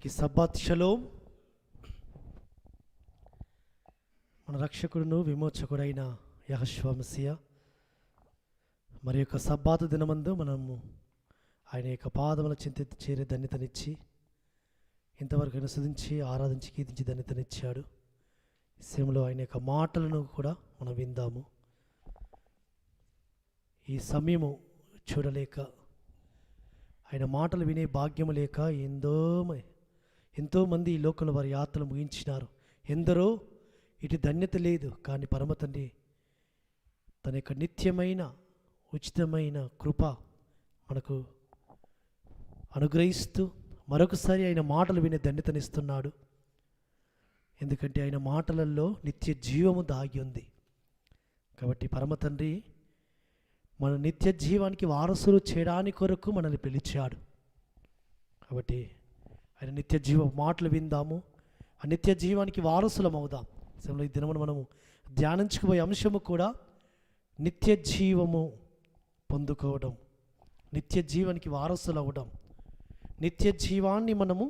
అందరికీ Sabbath shalom. మన రక్షకుడును విమోచకుడైన యెహోషువ మెస్సియా మరి యొక్క సబ్బాతు దినమందు మనము ఆయన యొక్క పాదముల చింతెత్తి చేరే ధన్యతనిచ్చి ఇంతవరకు ఆయన స్తుతించి ఆరాధించి కీర్తించి ధన్యతనిచ్చాడు. ఈ సమయంలో ఆయన యొక్క మాటలను కూడా మనం విందాము. ఈ సమయము చూడలేక ఆయన మాటలు వినే భాగ్యము లేక ఎంతోమంది ఈ లోకంలో వారి యాత్రలు ముగించినారు. ఎందరో ఇటు ధన్యత లేదు. కానీ పరమ తండ్రి తన యొక్క నిత్యమైన ఉచితమైన కృప మనకు అనుగ్రహిస్తూ మరొకసారి ఆయన మాటలు వినే ధన్యతనిస్తున్నాడు. ఎందుకంటే ఆయన మాటలలో నిత్య జీవము దాగి ఉంది. కాబట్టి పరమ తండ్రి మన నిత్య జీవానికి వారసులు చేయడానికి కొరకు మనల్ని పిలిచాడు. కాబట్టి ఆయన నిత్య జీవ మాటలు విందాము, ఆ నిత్య జీవానికి వారసులం అవుదాం. ఈ దినమును మనము ధ్యానించుకుపోయే అంశము కూడా నిత్య జీవము పొందుకోవడం, నిత్య జీవానికి వారసులు అవ్వడం, నిత్య జీవాన్ని మనము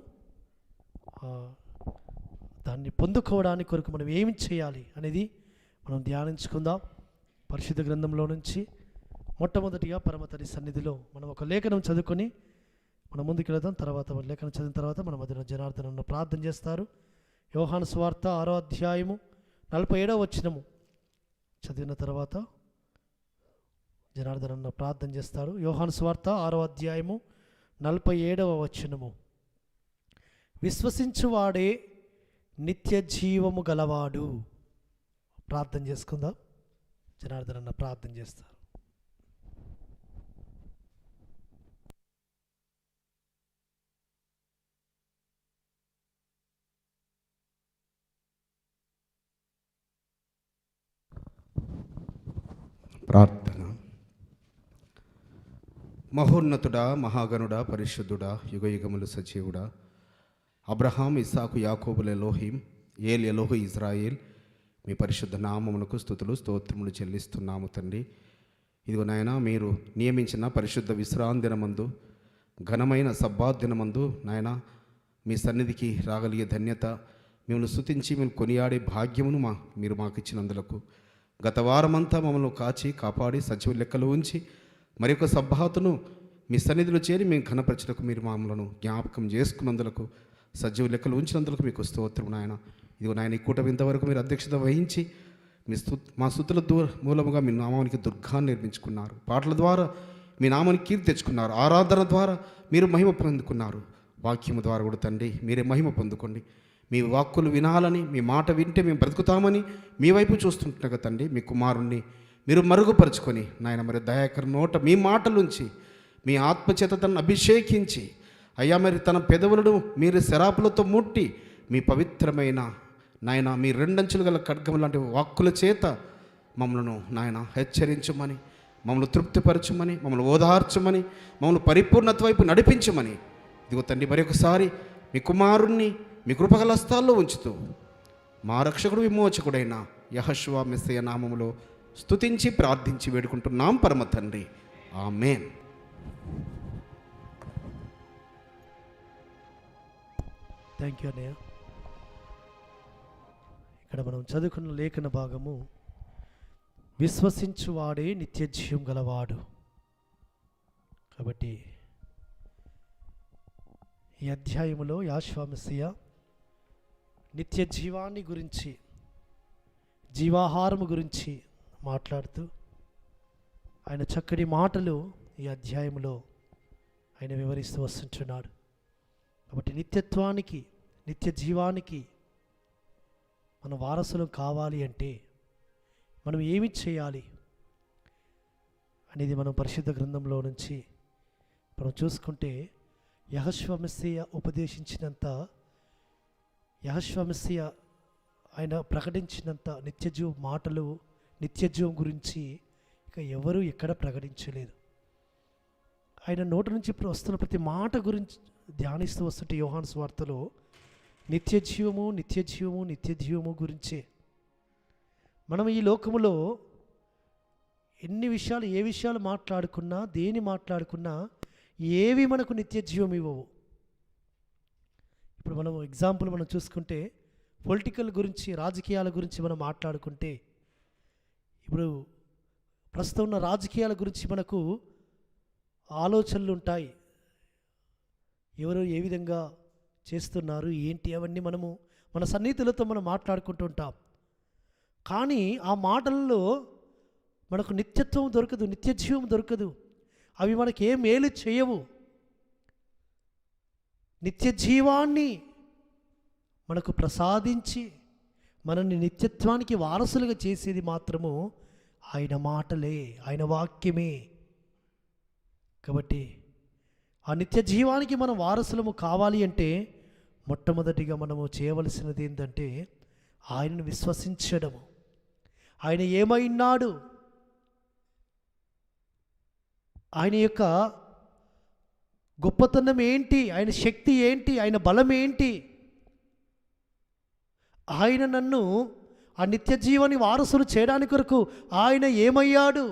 దాన్ని పొందుకోవడానికి కొరకు మనం ఏమి చేయాలి అనేది మనం ధ్యానించుకుందాం. పరిశుద్ధ గ్రంథంలో నుంచి మొట్టమొదటిగా పరమ తండ్రి సన్నిధిలో మనం ఒక లేఖనం చదువుకొని మనం ముందుకు వెళదాం. తర్వాత లేఖనం చదివిన తర్వాత మన మధ్యన జనార్దనను ప్రార్థన చేస్తారు. యోహాను సువార్త 6వ అధ్యాయము 47వ వచనము చదివిన తర్వాత జనార్దనను ప్రార్థన చేస్తాడు. యోహాను సువార్త 6వ అధ్యాయము 47వ వచనము. విశ్వసించువాడే నిత్య జీవము గలవాడు. ప్రార్థన చేసుకుందాం. జనార్దనన్న ప్రార్థన చేస్తారు. ప్రార్థన. మహోన్నతుడా, మహాగణుడా, పరిశుద్ధుడా, యుగయుగములు సజీవుడా, అబ్రహాం, ఇస్సాకు, యాకోబుల ఎలోహిం, ఏల్ ఎలోహు ఇజ్రాయేల్, మీ పరిశుద్ధ నామమునకు స్తుతులు స్తోత్రములు చెల్లిస్తున్నాము తండ్రి. ఇదిగో నాయన, మీరు నియమించిన పరిశుద్ధ విశ్రాంతి దినమందు, ఘనమైన సబ్బాత్ దినమందు నాయన మీ సన్నిధికి రాగలిగే ధన్యత, మిమ్మల్ని స్తుతించి మేము కొనియాడే భాగ్యమును మీరు మాకు ఇచ్చినందులకు, గత వారమంతా మమ్మల్ని కాచి కాపాడి సజీవ లెక్కలు ఉంచి మరి యొక్క సబ్బాతును మీ సన్నిధిలో చేరి మేము ఘనపరచుటకు మీరు మమ్మల్ని జ్ఞాపకం చేసుకున్నందులకు, సజీవ లెక్కలు ఉంచినందులకు మీకు స్తోత్రం నాయన. ఇదిగో నాయన, ఈ కూటమి ఇంతవరకు మీరు అధ్యక్షత వహించి మా స్తుతుల మూలముగా మీ నామానికి దుర్గాన్ని నిర్మించుకున్నారు. పాటల ద్వారా మీ నామానికి కీర్తి తెచ్చుకున్నారు. ఆరాధన ద్వారా మీరు మహిమ పొందుకున్నారు. వాక్యము ద్వారా కూడా తండ్రి మీరే మహిమ పొందుకోండి. మీ వాక్కులు వినాలని, మీ మాట వింటే మేము బ్రతుకుతామని మీ వైపు చూస్తుంటున్నాగా తండ్రి, మీ కుమారుణ్ణి మీరు మరుగుపరుచుకొని నాయన మరి దయాకర నోట మీ మాటలుంచి మీ ఆత్మచేత తనను అభిషేకించి అయ్యా మరి తన పెదవులను మీరు శరాపులతో ముట్టి మీ పవిత్రమైన నాయన మీ రెండంచులు గల ఖడ్గం లాంటి వాక్కుల చేత మమ్మల్ని నాయన హెచ్చరించమని, మమ్మల్ని తృప్తిపరచమని, మమ్మల్ని ఓదార్చమని, మమ్మల్ని పరిపూర్ణత వైపు నడిపించమని ఇదిగో తండ్రి మరొకసారి మీ కుమారుణ్ణి మీ కృపగల హస్తాల్లో ఉంచుతూ మా రక్షకుడు విమోచకుడైన యెహోషువ మెస్సియా నామములో స్తుతించి ప్రార్థించి వేడుకుంటున్నాం పరమ తండ్రి. ఆమేన్. థ్యాంక్ యూ అన్నయ్య. ఇక్కడ మనం చదువుకున్న లేఖన భాగము విశ్వసించువాడే నిత్య జీవం గలవాడు. కాబట్టి ఈ అధ్యాయములో యెహోషువ మెస్సియా నిత్య జీవాన్ని గురించి, జీవాహారము గురించి మాట్లాడుతూ ఆయన చక్కటి మాటలు ఈ అధ్యాయంలో ఆయన వివరిస్తూ వస్తుంటున్నాడు. కాబట్టి నిత్యత్వానికి, నిత్య జీవానికి మన వారసులు కావాలి అంటే మనం ఏమి చేయాలి అనేది మనం పరిశుద్ధ గ్రంథంలో నుంచి మనం చూసుకుంటే యెహోషువ మెస్సియా ఉపదేశించినంత, యెహోషువ మెస్సియా ఆయన ప్రకటించినంత నిత్యజీవ మాటలు, నిత్యజీవం గురించి ఇక ఎవరు ఎక్కడ ప్రకటించలేదు. ఆయన నోటి నుంచి వస్తున్న ప్రతి మాట గురించి ధ్యానిస్తూ వస్తుంటే యోహాను సువార్తలో నిత్యజీవము నిత్యజీవము నిత్యజీవము గురించే. మనం ఈ లోకములో ఎన్ని విషయాలు, ఏ విషయాలు మాట్లాడుకున్నా, దేని మాట్లాడుకున్నా ఏవి మనకు నిత్య జీవం ఇవ్వవు. ఇప్పుడు మనం ఎగ్జాంపుల్ మనం చూసుకుంటే పొలిటికల్ గురించి, రాజకీయాల గురించి మనం మాట్లాడుకుంటే, ఇప్పుడు ప్రస్తుతం ఉన్న రాజకీయాల గురించి మనకు ఆలోచనలు ఉంటాయి. ఎవరు ఏ విధంగా చేస్తున్నారు ఏంటి అవన్నీ మనము మన సన్నిహితులతో మనం మాట్లాడుకుంటూ ఉంటాం. కానీ ఆ మాటల్లో మనకు నిత్యత్వం దొరకదు, నిత్య జీవం దొరకదు. అవి మనకి ఏ మేలు చేయవు. నిత్య జీవాన్ని మనకు ప్రసాదించి మనల్ని నిత్యత్వానికి వారసులుగా చేసేది మాత్రము ఆయన మాటలే, ఆయన వాక్యమే. కాబట్టి ఆ నిత్య జీవానికి మనం వారసులము కావాలి అంటే మొట్టమొదటిగా మనము చేయవలసినది ఏంటంటే ఆయనను విశ్వసించడము. ఆయన ఏమైనాడు, ఆయన యొక్క గొప్పతనం ఏంటి, ఆయన శక్తి ఏంటి, ఆయన బలం ఏంటి, ఆయన నన్ను ఆ నిత్య జీవాన్ని వారసులు చేయడానికి కొరకు ఆయన ఏమయ్యాడు,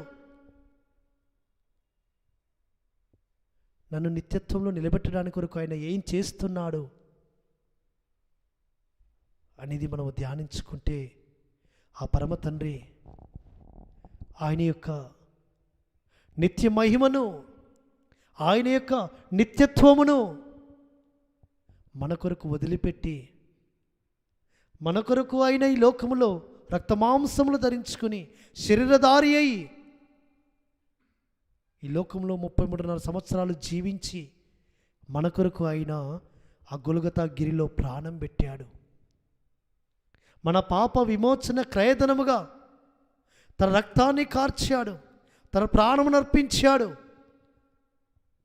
నన్ను నిత్యత్వంలో నిలబెట్టడానికి కొరకు ఆయన ఏం చేస్తున్నాడు అనేది మనం ధ్యానించుకుంటే ఆ పరమ తండ్రి ఆయన యొక్క నిత్య మహిమను, ఆయన యొక్క నిత్యత్వమును మన కొరకు వదిలిపెట్టి, మన కొరకు ఆయన ఈ లోకములో రక్తమాంసములు ధరించుకుని శరీరధారి అయి ఈ లోకంలో 33.5 సంవత్సరాలు జీవించి మన కొరకు ఆయన ఆ గొల్గొతా గిరిలో ప్రాణం పెట్టాడు. మన పాప విమోచన క్రయధనముగా తన రక్తాన్ని కార్చాడు, తన ప్రాణమును అర్పించాడు.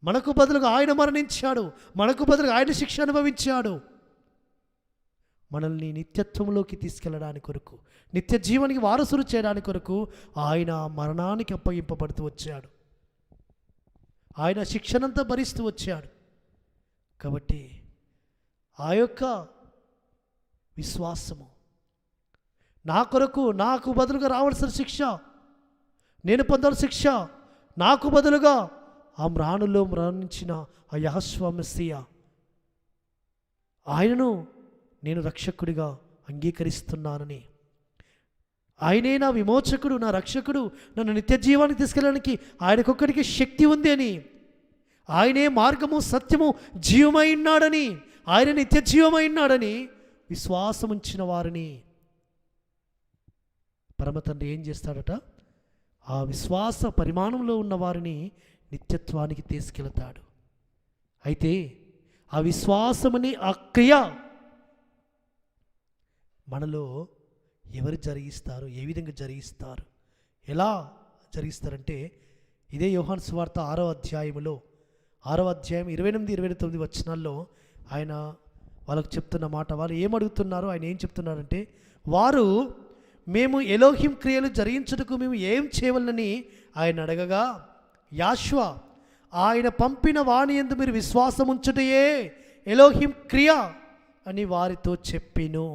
మనకు బదులుగా ఆయన మరణించాడు, మనకు బదులుగా ఆయన శిక్ష అనుభవించాడు. మనల్ని నిత్యత్వంలోకి తీసుకెళ్ళడానికి కొరకు, నిత్య జీవానికి వారసులు చేయడానికి కొరకు ఆయన మరణానికి అప్పగింపబడుతూ వచ్చాడు. ఆయన శిక్షనంతా భరిస్తూ వచ్చాడు. కాబట్టి ఆ యొక్క విశ్వాసము, నా కొరకు నాకు బదులుగా రావాల్సిన శిక్ష, నేను పొందాల్సిన శిక్ష నాకు బదులుగా ఆ మ్రాణులో మరణించిన ఆ యెహోవా మెస్సియా, ఆయనను నేను రక్షకుడిగా అంగీకరిస్తున్నానని, ఆయనే నా విమోచకుడు, నా రక్షకుడు, నన్ను నిత్య జీవానికి తీసుకెళ్ళడానికి ఆయనకొక్కడికి శక్తి ఉంది అని, ఆయనే మార్గము సత్యము జీవమై ఉన్నాడని, ఆయన నిత్య జీవమై ఉన్నాడని విశ్వాసం ఉంచిన వారిని పరమతండ్రి ఏం చేస్తాడట, ఆ విశ్వాస పరిమాణంలో ఉన్న వారిని నిత్యత్వానికి తీసుకెళ్తాడు. అయితే ఆ విశ్వాసమని ఆ క్రియ మనలో ఎవరు జరిగిస్తారు, ఏ విధంగా జరిగిస్తారు, ఎలా జరిగిస్తారంటే ఇదే యోహాను సువార్త 6వ అధ్యాయంలో 6వ అధ్యాయం 28-29 వచనాల్లో ఆయన వాళ్ళకు చెప్తున్న మాట, వాళ్ళు ఏమడుగుతున్నారు, ఆయన ఏం చెప్తున్నారంటే, వారు మేము ఎలోహిం క్రియలు జరిగించుటకు మేము ఏం చేయవలనని ఆయన అడగగా, యాష్వా ఆయన పంపిన వాని యందు మీరు విశ్వాసం ఉంచుటయే ఎలోహిం క్రియ అని వారితో చెప్పెను.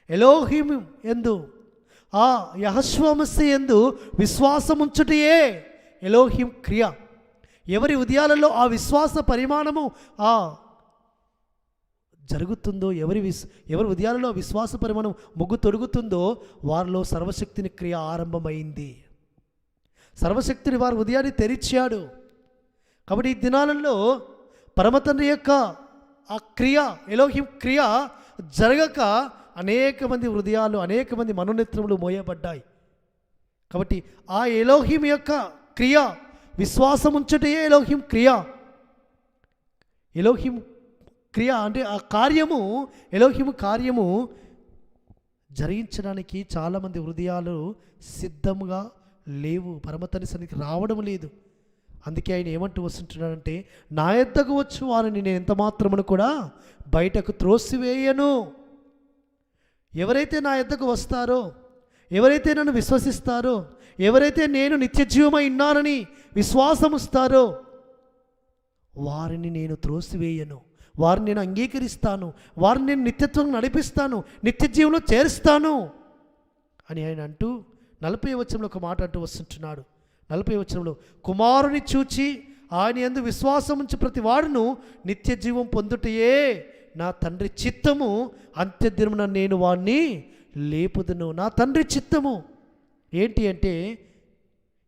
ఎలోహిం యందు, ఆ యెహోవా మెస్సియా యందు విశ్వాసం ఉంచుటయే ఎలోహిం క్రియ. ఎవరి ఉదయాలలో ఆ విశ్వాస పరిమాణము జరుగుతుందో, ఎవరి ఉదయాలలో విశ్వాస పరిమాణం మొగ్గు తొడుగుతుందో వారిలో సర్వశక్తిని క్రియ ఆరంభమైంది. సర్వశక్తిని వారి ఉదయాన్ని తెరిచాడు. కాబట్టి ఈ దినాలలో పరమతండ్రి యొక్క ఆ క్రియ, ఎలోహిం క్రియ జరగక అనేక మంది హృదయాలు, అనేక మంది మనోనేత్రములు మోయబడ్డాయి. కాబట్టి ఆ ఎలోహిం యొక్క క్రియ, విశ్వాసం ఉంచుటే ఎలోహిం క్రియ. ఎలోహిం క్రియ అంటే ఆ కార్యము, ఎలోహిం కార్యము జరిగించడానికి చాలామంది హృదయాలు సిద్ధంగా లేవు, పరమతండ్రి సన్నిధికి రావడం లేదు. అందుకే ఆయన ఏమంటూ వస్తుంటున్నాడంటే, నా యొద్దకు వచ్చు వారిని నేను ఎంత మాత్రమును కూడా బయటకు త్రోసివేయను. ఎవరైతే నా యొద్దకు వస్తారో, ఎవరైతే నన్ను విశ్వసిస్తారో, ఎవరైతే నేను నిత్య జీవమై ఉన్నానని విశ్వాసముస్తారో వారిని నేను త్రోసివేయను, వారిని నేను అంగీకరిస్తాను, వారిని నేను నిత్యత్వం నడిపిస్తాను, నిత్య జీవంలో చేరుస్తాను అని ఆయన అంటూ 40వ వచనంలో ఒక మాట అంటూ వస్తుంటున్నాడు. 40వ వచనంలో, కుమారుని చూచి ఆయన యందు విశ్వాసం ఉంచి ప్రతి వాడును నిత్య జీవం పొందుటయే నా తండ్రి చిత్తము, అంత్యదినమున నేను వాణ్ణి లేపుదును. నా తండ్రి చిత్తము ఏంటి అంటే,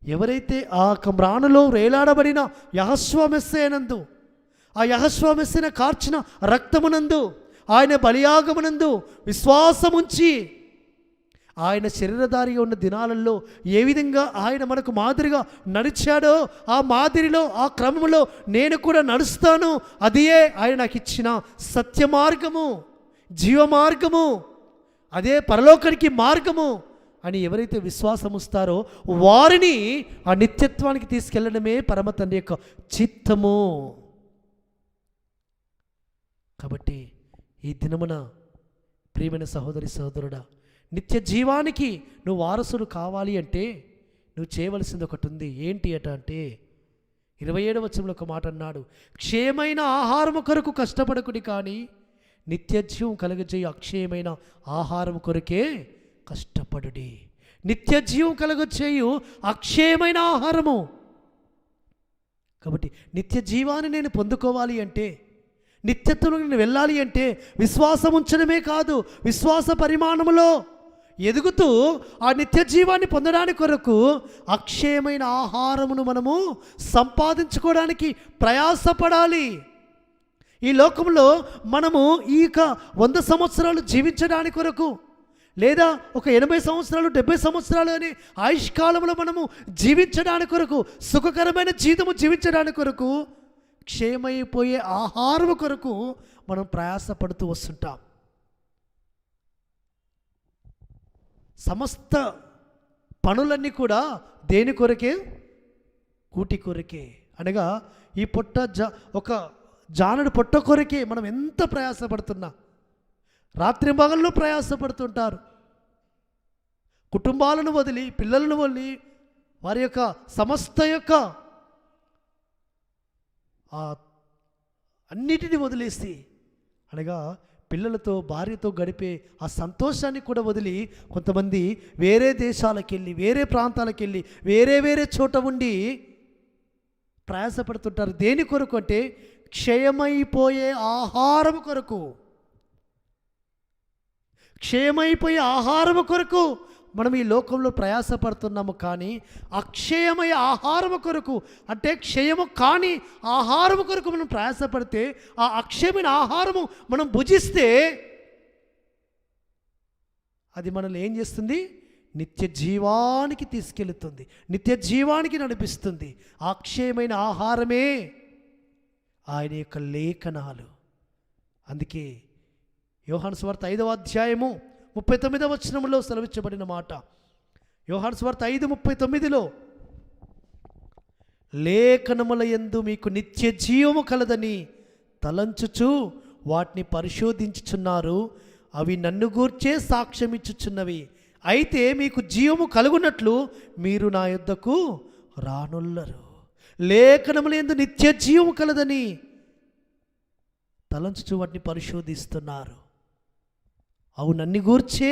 ఎవరైతే ఆ మ్రానులో వేలాడబడిన యెహోషువ మెస్సయనందు, ఆ యెహోషువ మెస్సన కార్చిన రక్తమునందు, ఆయన బలియాగమునందు విశ్వాసముంచి ఆయన శరీరధారిగా ఉన్న దినాలలో ఏ విధంగా ఆయన మనకు మాదిరిగా నడిచాడో, ఆ మాదిరిలో, ఆ క్రమంలో నేను కూడా నడుస్తాను. అదే ఆయన నాకు ఇచ్చిన సత్య మార్గము, జీవ మార్గము, అదే పరలోకానికి మార్గము అని ఎవరైతే విశ్వాసం ఉంస్తారో వారిని ఆ నిత్యత్వానికి తీసుకెళ్లడమే పరమ తండ్రి యొక్క చిత్తము. కాబట్టి ఈ దినమున ప్రియమైన సహోదరి సహోదరుడా, నిత్య జీవానికి నువ్వు వారసుడు కావాలి అంటే నువ్వు చేయవలసింది ఒకటి ఉంది. ఏంటి అంటే 27వ వచనంలో ఒక మాట అన్నాడు, క్షయమైన ఆహారము కొరకు కష్టపడకుడి, కానీ నిత్య జీవం కలుగజేయు అక్షయమైన ఆహారం కొరకే కష్టపడుడి. నిత్య జీవం కలుగజేయు అక్షయమైన ఆహారము. కాబట్టి నిత్య జీవాన్ని నేను పొందుకోవాలి అంటే, నిత్యత్వంలో నేను వెళ్ళాలి అంటే విశ్వాసం ఉంచడమే కాదు, విశ్వాస పరిమాణంలో ఎదుగుతూ ఆ నిత్య జీవాన్ని పొందడానికి కొరకు అక్షయమైన ఆహారమును మనము సంపాదించుకోవడానికి ప్రయాసపడాలి. ఈ లోకంలో మనము ఈ 100 సంవత్సరాలు జీవించడానికి కొరకు, లేదా ఒక 80 సంవత్సరాలు 70 సంవత్సరాలు అని ఆయుష్కాలంలో మనము జీవించడానికి కొరకు, సుఖకరమైన జీవితము జీవించడానికి కొరకు, క్షయమైపోయే ఆహారం కొరకు మనం ప్రయాసపడుతూ వస్తుంటాం. సమస్త పనులన్నీ కూడా దేని కొరకే? కూటి కొరకే. అనగా ఈ ఒక జానడు పొట్ట కొరకే మనం ఎంత ప్రయాసపడుతున్నా, రాత్రి పగళ్ళు ప్రయాసపడుతుంటారు. కుటుంబాలను వదిలి, పిల్లలను వదిలి, వారి యొక్క సమస్త యొక్క అన్నిటిని వదిలేసి, అనగా పిల్లలతో భార్యతో గడిపే ఆ సంతోషాన్ని కూడా వదిలి కొంతమంది వేరే దేశాలకు వెళ్ళి, వేరే ప్రాంతాలకు వెళ్ళి, వేరే చోట ఉండి ప్రయాసపడుతుంటారు. దేని కొరకు అంటే క్షయమైపోయే ఆహారం కొరకు. క్షయమైపోయే ఆహారం కొరకు మనం ఈ లోకంలో ప్రయాసపడుతున్నాము. కానీ అక్షయమయ ఆహారము కొరకు, అంటే క్షయము కాని ఆహారము కొరకు మనం ప్రయాసపడితే, ఆ అక్షయమైన ఆహారము మనం భుజిస్తే అది మనల్ని ఏం చేస్తుంది? నిత్య జీవానికి తీసుకెళ్తుంది, నిత్య జీవానికి నడిపిస్తుంది. ఆ అక్షయమైన ఆహారమే ఆయన యొక్క లేఖనాలు. అందుకే యోహాను సువార్త 5వ అధ్యాయము 39వ వచనంలో సెలవిచ్చబడిన మాట, యోహాను సువార్త 5:39లో, లేఖనముల యందు మీకు నిత్య జీవము కలదని తలంచుచు వాటిని పరిశోధించుచున్నారు, అవి నన్ను గూర్చే సాక్ష్యం ఇచ్చుచున్నవి. అయితే మీకు జీవము కలుగునట్లు మీరు నా యొద్దకు రానుల్లరు. లేఖనముల యందు నిత్య జీవము కలదని తలంచుచు వాటిని పరిశోధిస్తున్నారు, అవు నన్ను గూర్చే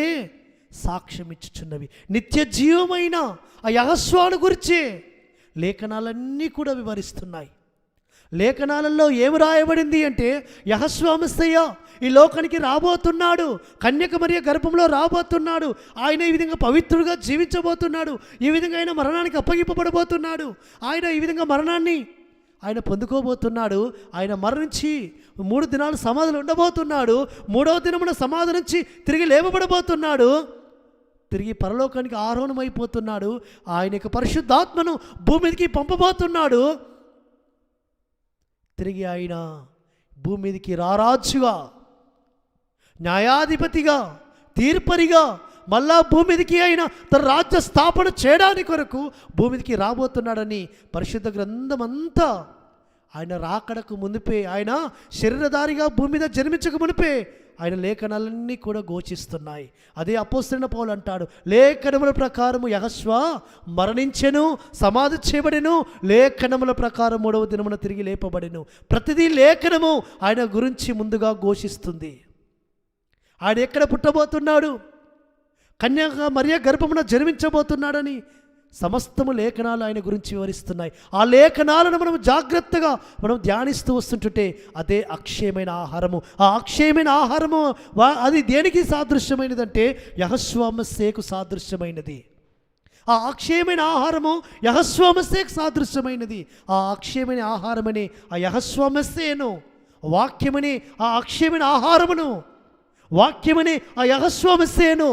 సాక్ష్యం ఇచ్చుచున్నవి. నిత్య జీవమైన ఆ యెహోషువను గురించే లేఖనాలన్నీ కూడా వివరిస్తున్నాయి. లేఖనాలలో ఏమి రాయబడింది అంటే, యెహోషువ మెస్సయ్య ఈ లోకానికి రాబోతున్నాడు, కన్యక మరియ గర్భంలో రాబోతున్నాడు, ఆయన ఈ విధంగా పవిత్రుడుగా జీవించబోతున్నాడు, ఈ విధంగా ఆయన మరణానికి అప్పగింపబడబోతున్నాడు, ఆయన ఈ విధంగా మరణాన్ని ఆయన పొందుకోబోతున్నాడు, ఆయన మరణించి 3 దినాలు సమాధిలో ఉండబోతున్నాడు, 3వ దినమున సమాధి నుంచి తిరిగి లేవబడబోతున్నాడు, తిరిగి పరలోకానికి ఆరోహణమైపోతున్నాడు, ఆయన యొక్క పరిశుద్ధాత్మను భూమి మీదకి పంపబోతున్నాడు, తిరిగి ఆయన భూమి మీదకి రారాజుగా, న్యాయాధిపతిగా, తీర్పరిగా మళ్ళా భూమి మీదకి ఆయన తన రాజ్య స్థాపన చేయడానికి కొరకు భూమి మీదకి రాబోతున్నాడని పరిశుద్ధ గ్రంథం అంతా ఆయన రాకడకు మునిపే, ఆయన శరీరధారిగా భూమి మీద జన్మించక మునిపే ఆయన లేఖనాలన్నీ కూడా ఘోషిస్తున్నాయి. అదే అపోస్తలుడైన పౌలు అంటాడు, లేఖనముల ప్రకారము యెహోషువ మరణించెను, సమాధి చేయబడెను, లేఖనముల ప్రకారం 3వ దినమున తిరిగి లేపబడెను. ప్రతిదీ లేఖనము ఆయన గురించి ముందుగా ఘోషిస్తుంది. ఆయన ఎక్కడ పుట్టబోతున్నాడు, కన్యక మరియ గర్భమున జన్మించబోతున్నాడని సమస్తము లేఖనాలు ఆయన గురించి వివరిస్తున్నాయి. ఆ లేఖనాలను మనం జాగ్రత్తగా ధ్యానిస్తూ వస్తుంటుంటే అదే అక్షయమైన ఆహారము. ఆ అక్షయమైన ఆహారము అది దేనికి సాదృశ్యమైనదంటే యెహోషువ మస్సీహుకు సాదృశ్యమైనది. ఆ అక్షయమైన ఆహారము యెహోషువ మస్సీహుకు సాదృశ్యమైనది. ఆ అక్షయమైన ఆహారమని ఆ యెహోషువ మస్సీహును, వాక్యమని ఆ అక్షయమైన ఆహారమును, వాక్యమని ఆ యెహోషువ మస్సీహును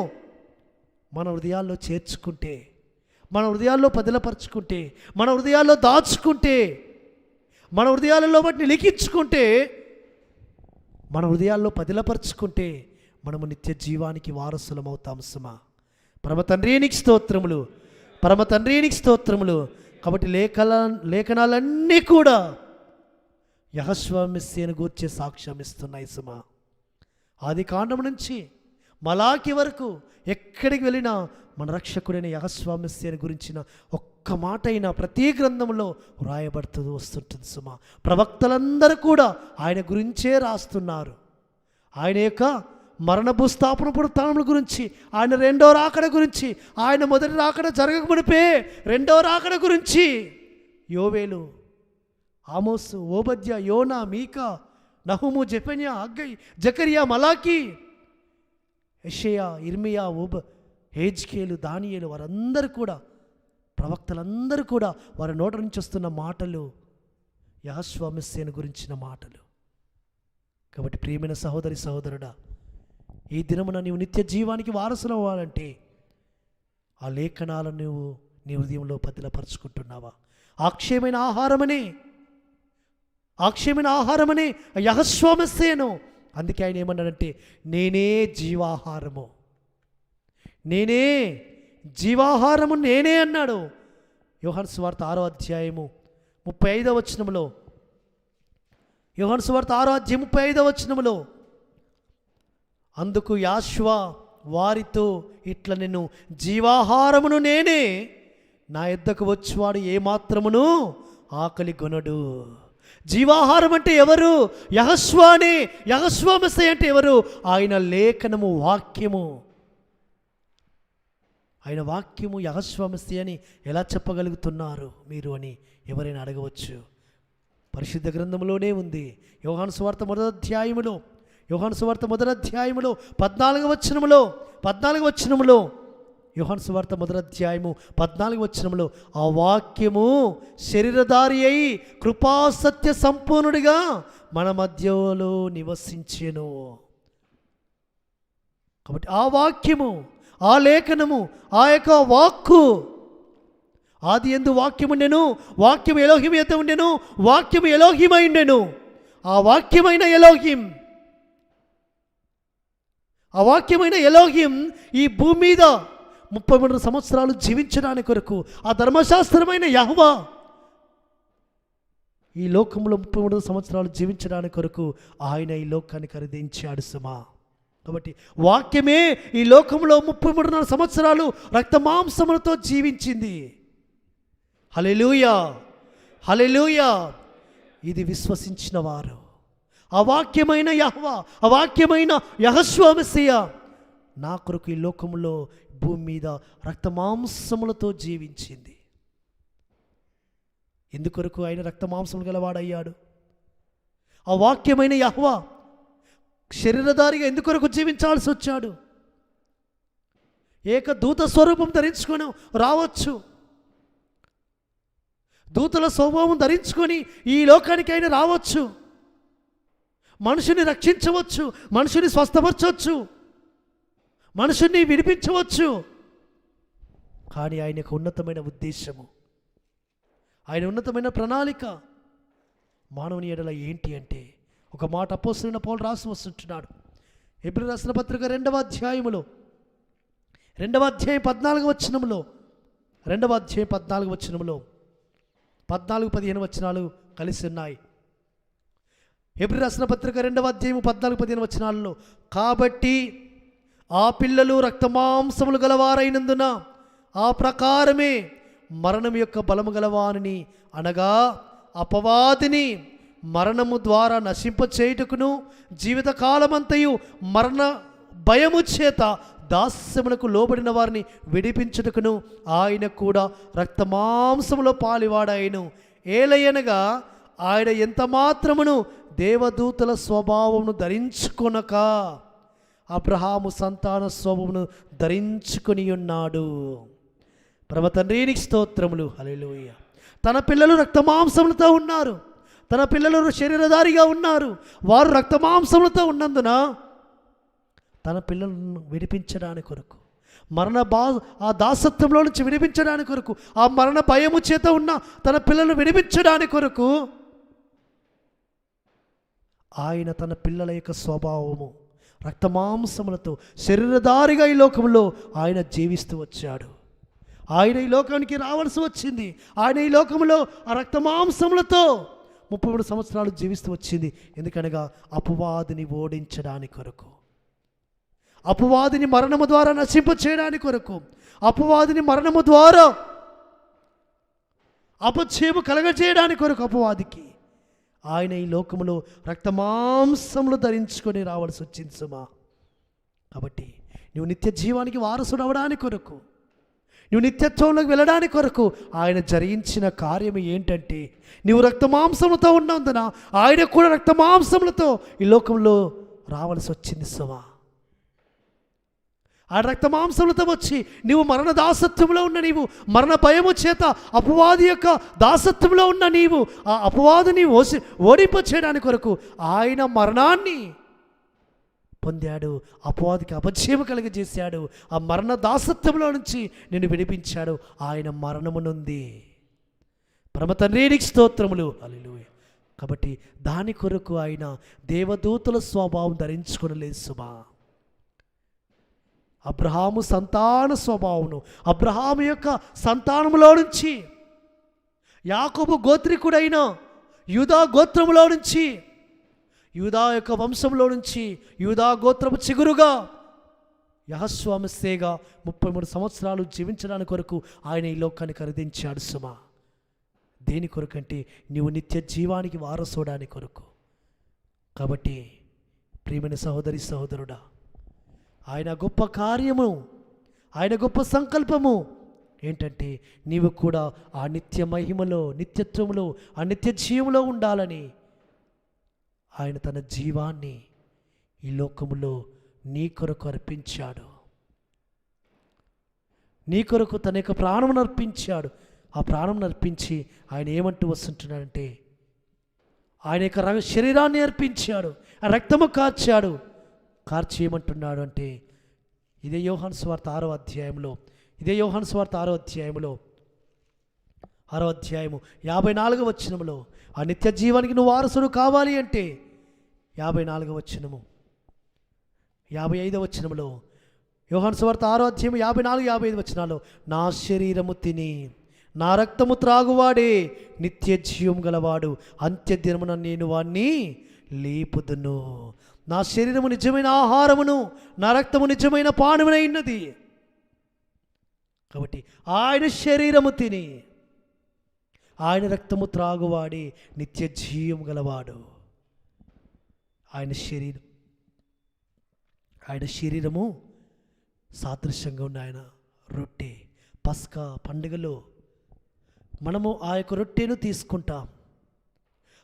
మన హృదయాల్లో చేర్చుకుంటే, మన హృదయాల్లో పదిలపరుచుకుంటే, మన హృదయాల్లో దాచుకుంటే, మన హృదయాలలో వాటిని లిఖించుకుంటే, మన హృదయాల్లో పదిలపరుచుకుంటే మనము నిత్య జీవానికి వారసులం అవుతాం. సుమా పరమ తండ్రి నీకు స్తోత్రములు, పరమ తండ్రి నీకు స్తోత్రములు. కాబట్టి లేఖనాలన్నీ కూడా యెహోషువ మస్సీహును గూర్చే సాక్ష్యం ఇస్తున్నాయి. సుమా ఆది కాండం నుంచి మలాకి వరకు ఎక్కడికి వెళ్ళినా మన రక్షకుడైన యెహోషువ మస్సీహును గురించిన ఒక్క మాట అయినా ప్రతి గ్రంథంలో వ్రాయబడుతూ వస్తుంటుంది. సుమా ప్రవక్తలందరూ కూడా ఆయన గురించే రాస్తున్నారు. ఆయన యొక్క మరణ భూస్థాపన పునరుత్థానముల గురించి, ఆయన రెండో రాకడ గురించి, ఆయన మొదటి రాకడ జరగకమునిపే రెండో రాకడ గురించి యోవేలు, ఆమోసు, ఓబద్య, యోనా, మీకా, నహుము, జెఫన్యా, హగ్గై, జకరియా, మలాకి, యెషయా, ఇర్మియా, హెజ్కేలు, దానియేలు వారందరూ కూడా, ప్రవక్తలందరూ కూడా వారి నోట నుంచి వస్తున్న మాటలు యెహోషువ మస్సీహును గురించిన మాటలు. కాబట్టి ప్రియమైన సహోదరి సహోదరుడా, ఈ దినమున నీవు నిత్య జీవానికి వారసులు అవ్వాలంటే ఆ లేఖనాలను నువ్వు నీ హృదయంలో పదిలపరుచుకుంటున్నావా? అక్షయమైన ఆహారమనే యెహోషువ మస్సీహును. అందుకే ఆయన ఏమన్నాడంటే నేనే జీవాహారము, నేనే జీవాహారము నేనే అన్నాడు. యోహాను సువార్త 6వ అధ్యాయము 35వ వచనములో, యోహాను సువార్త 6వ అధ్యాయం 35వ వచనములో, అందుకు యెహోషువ వారితో ఇట్లా నేను జీవాహారమును నేనే, నా యొద్దకు వచ్చువాడు ఏమాత్రమును ఆకలి గొనడు. జీవాహారం అంటే ఎవరు? యెహోషువనే. యెహోషువ మస్సీహు అంటే ఎవరు? ఆయన లేఖనము, వాక్యము. ఆయన వాక్యము యెహోషువ మస్సీహు అని ఎలా చెప్పగలుగుతున్నారు మీరు అని ఎవరైనా అడగవచ్చు. పరిశుద్ధ గ్రంథంలోనే ఉంది. యోహాను సువార్త మొదటి అధ్యాయములో 14వ వచనములో యోహాను సువార్త మొదటి అధ్యాయము 14వ వచనములో ఆ వాక్యము శరీరధారి అయి కృపాసత్య సంపూర్ణుడిగా మన మధ్యలో నివసించెను. కాబట్టి ఆ వాక్యము, ఆ లేఖనము, ఆ యొక్క వాక్కు, ఆది యందు వాక్యముండెను, వాక్యము ఎలోహిము యొద్ద ఉండెను, వాక్యము ఎలోహిమై ఉండెను. ఆ వాక్యమైన ఎలోహిం ఈ భూమి మీద 33 సంవత్సరాలు జీవించడానికి కొరకు, ఆ ధర్మశాస్త్రమైన యెహోవా ఈ లోకంలో 33 సంవత్సరాలు జీవించడానికి కొరకు ఆయన ఈ లోకాన్ని ఖరీదించాడు. సుమా కాబట్టి వాక్యమే ఈ లోకంలో 33 సంవత్సరాలు రక్త మాంసములతో జీవించింది. హల్లెలూయా, హల్లెలూయా. ఇది విశ్వసించిన వారు, ఆ వాక్యమైన యెహోవా, ఆ వాక్యమైన యెహోషువ మస్సీహు నా కొరకు ఈ లోకంలో భూమి మీద రక్త మాంసములతో జీవించింది. ఎందుకొరకు ఆయన రక్త మాంసములు గలవాడయ్యాడు? ఆ వాక్యమైన యెహోవా శరీరధారిగా ఎందుకొరకు జీవించాల్సి వచ్చాడు? ఏక దూత స్వరూపం ధరించుకొని రావచ్చు, దూతల స్వభావం ధరించుకొని ఈ లోకానికి ఆయన రావచ్చు, మనుషుని రక్షించవచ్చు, మనుషుని స్వస్థపరచవచ్చు, మనుషుని విడిపించవచ్చు. కానీ ఆయనకు ఉన్నతమైన ఉద్దేశము, ఆయన ఉన్నతమైన ప్రణాళిక మానవుని ఎడల ఏంటి అంటే, ఒక మాట అపోస్తలుడైన పౌలు రాసి వస్తుంటున్నాడు. హెబ్రీ రాసిన పత్రిక 2వ అధ్యాయం 14వ వచనములో, 14-15 వచనాలు కలిసి ఉన్నాయి. హెబ్రీ రాసిన పత్రిక 2వ అధ్యాయం 14-15 వచనాలలో, కాబట్టి ఆ పిల్లలు రక్తమాంసములు గలవారైనందున ఆ ప్రకారమే మరణం యొక్క బలము గలవానిని, అనగా అపవాదిని మరణము ద్వారా నశింపచేయుటకును జీవితకాలమంతయు మరణ భయము చేత దాస్యమునకు లోబడిన వారిని విడిపించుటకును ఆయన కూడా రక్తమాంసములో పాలివాడాయను. ఏలయనగా ఆయన ఎంత మాత్రమును దేవదూతల స్వభావమును ధరించుకొనక అబ్రహాము సంతాన స్వభావమును ధరించుకొని ఉన్నాడు. పరమ తండ్రికి స్తోత్రములు. హల్లెలూయ. తన పిల్లలు రక్తమాంసములతో ఉన్నారు, తన పిల్లలు శరీరధారిగా ఉన్నారు. వారు రక్తమాంసములతో ఉన్నందున తన పిల్లలను విడిపించడానికి కొరకు, ఆ దాసత్వంలో నుంచి విడిపించడానికి కొరకు, ఆ మరణ భయము చేత ఉన్న తన పిల్లలను విడిపించడానికి కొరకు ఆయన తన పిల్లల యొక్క స్వభావము రక్తమాంసములతో శరీరధారిగా ఈ లోకంలో ఆయన జీవిస్తూ వచ్చాడు. ఆయన ఈ లోకానికి రావాల్సి వచ్చింది. ఆయన ఈ లోకంలో ఆ రక్తమాంసములతో 33 సంవత్సరాలు జీవిస్తూ వచ్చింది. ఎందుకనగా అపవాదిని ఓడించడానికి కొరకు, అపవాదిని మరణము ద్వారా నశింప చేయడానికి కొరకు, అపవాదిని మరణము ద్వారా అపజయము కలగజేయడానికి కొరకు అపవాదికి ఆయన ఈ లోకములో రక్తమాంసములు ధరించుకొని రావాల్సి వచ్చింది సుమా. కాబట్టి నువ్వు నిత్య జీవానికి వారసుడు అవడానికి కొరకు, నువ్వు నిత్యత్వంలోకి వెళ్ళడానికి కొరకు ఆయన జరిగించిన కార్యం ఏంటంటే, నువ్వు రక్తమాంసములతో ఉన్నందున ఆయన కూడా రక్తమాంసములతో ఈ లోకంలో రావాల్సి వచ్చింది సుమా. ఆ రక్తమాంసములతో వచ్చి నీవు మరణ దాసత్వంలో ఉన్న నీవు, మరణ భయము చేత అపవాది యొక్క దాసత్వంలో ఉన్న నీవు, ఆ అపవాదిని ఓడింప చేయడానికి కొరకు ఆయన మరణాన్ని పొందాడు. అపవాదికి అపజయము కలిగజేశాడు. ఆ మరణ దాసత్వంలో నుంచి నిన్ను విడిపించాడు. ఆయన మరణము నుండి. పరమ తండ్రికి స్తోత్రములు. హల్లెలూయా. కాబట్టి దాని కొరకు ఆయన దేవదూతల స్వభావం ధరించుకొనలేదు సుమా. అబ్రహాము సంతాన స్వభావమును, అబ్రహాము యొక్క సంతానములో నుంచి, యాకోబు గోత్రికుడైన యూదా గోత్రములో నుంచి, యూదా యొక్క వంశంలో నుంచి, యూదా గోత్రము చిగురుగా యెహోషువ మెస్సీగా 33 సంవత్సరాలు జీవించడానికి కొరకు ఆయన ఈ లోకాన్ని ఖరీదించాడు సుమా. దేని కొరకంటే నీవు నిత్య జీవానికి వారసుడానికి కొరకు. కాబట్టి ప్రియమైన సహోదరి సహోదరుడా, ఆయన గొప్ప కార్యము, ఆయన గొప్ప సంకల్పము ఏంటంటే నీవు కూడా ఆ నిత్య మహిమలో, నిత్యత్వములో, ఆ నిత్య జీవంలో ఉండాలని ఆయన తన జీవాన్ని ఈ లోకములో నీ కొరకు అర్పించాడు. నీ కొరకు తన యొక్క ప్రాణమును అర్పించాడు. ఆ ప్రాణమును అర్పించి ఆయన ఏమంటూ వస్తుంటున్నాడంటే, ఆయన యొక్క శరీరాన్ని అర్పించాడు, ఆ రక్తము కార్చాడు. కార్చి ఏమంటున్నాడు అంటే, ఇదే యోహాను సువార్త 6వ అధ్యాయంలో, ఇదే యోహాను సువార్త 6వ అధ్యాయంలో 6వ అధ్యాయము 54వ వచనములో, ఆ నిత్య జీవానికి నువ్వు వారసుడు కావాలి అంటే 54వ వచనము, 55వ వచనములో, యోహాను సువార్త 6వ అధ్యాయం 54, 55 వచనాల్లో, నా శరీరము తిని నా రక్తము త్రాగువాడే నిత్య జీవం గలవాడు, అంత్య దినమున నేను వాణ్ణి లేపుదును. నా శరీరము నిజమైన ఆహారమును, నా రక్తము నిజమైన పానమునైనది. కాబట్టి ఆయన శరీరము తిని ఆయన రక్తము త్రాగువాడే నిత్య జీవం గలవాడు. ఆయన శరీరము సాదృశ్యంగా ఉన్న ఆయన రొట్టె. పస్కా పండుగలో మనము ఆ యొక్క రొట్టెను తీసుకుంటాం.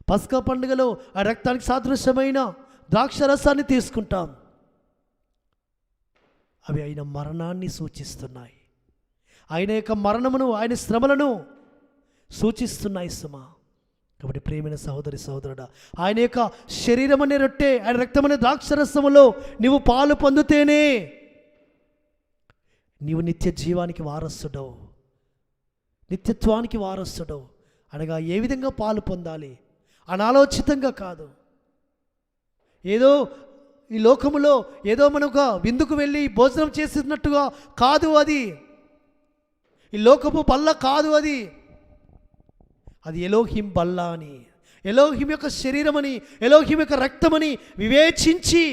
పస్కా పండుగలో ఆ రక్తానికి సాదృశ్యమైన ద్రాక్షరసాన్ని తీసుకుంటాం. అవి ఆయన మరణాన్ని సూచిస్తున్నాయి. ఆయన యొక్క మరణమును, ఆయన శ్రమలను సూచిస్తున్నాయి సుమా. కాబట్టి ప్రియమైన సహోదరి సహోదరుడా, ఆయన యొక్క శరీరం అనే రొట్టె, ఆయన రక్తం అనే ద్రాక్షరసములో నీవు పాలు పొందితేనే నీవు నిత్య జీవానికి వారసుడవు, నిత్యత్వానికి వారసుడవు. అనగా ఏ విధంగా పాలు పొందాలి? అనాలోచితంగా కాదు. ఏదో ఈ లోకములో ఏదో మనకు విందుకు వెళ్ళి భోజనం చేసినట్టుగా కాదు. అది ఈ లోకము బల్ల కాదు. అది ఎలోహిం బల్ల అని, ఎలోహిం యొక్క శరీరమని, ఎలోహిం యొక్క రక్తమని వివేచించి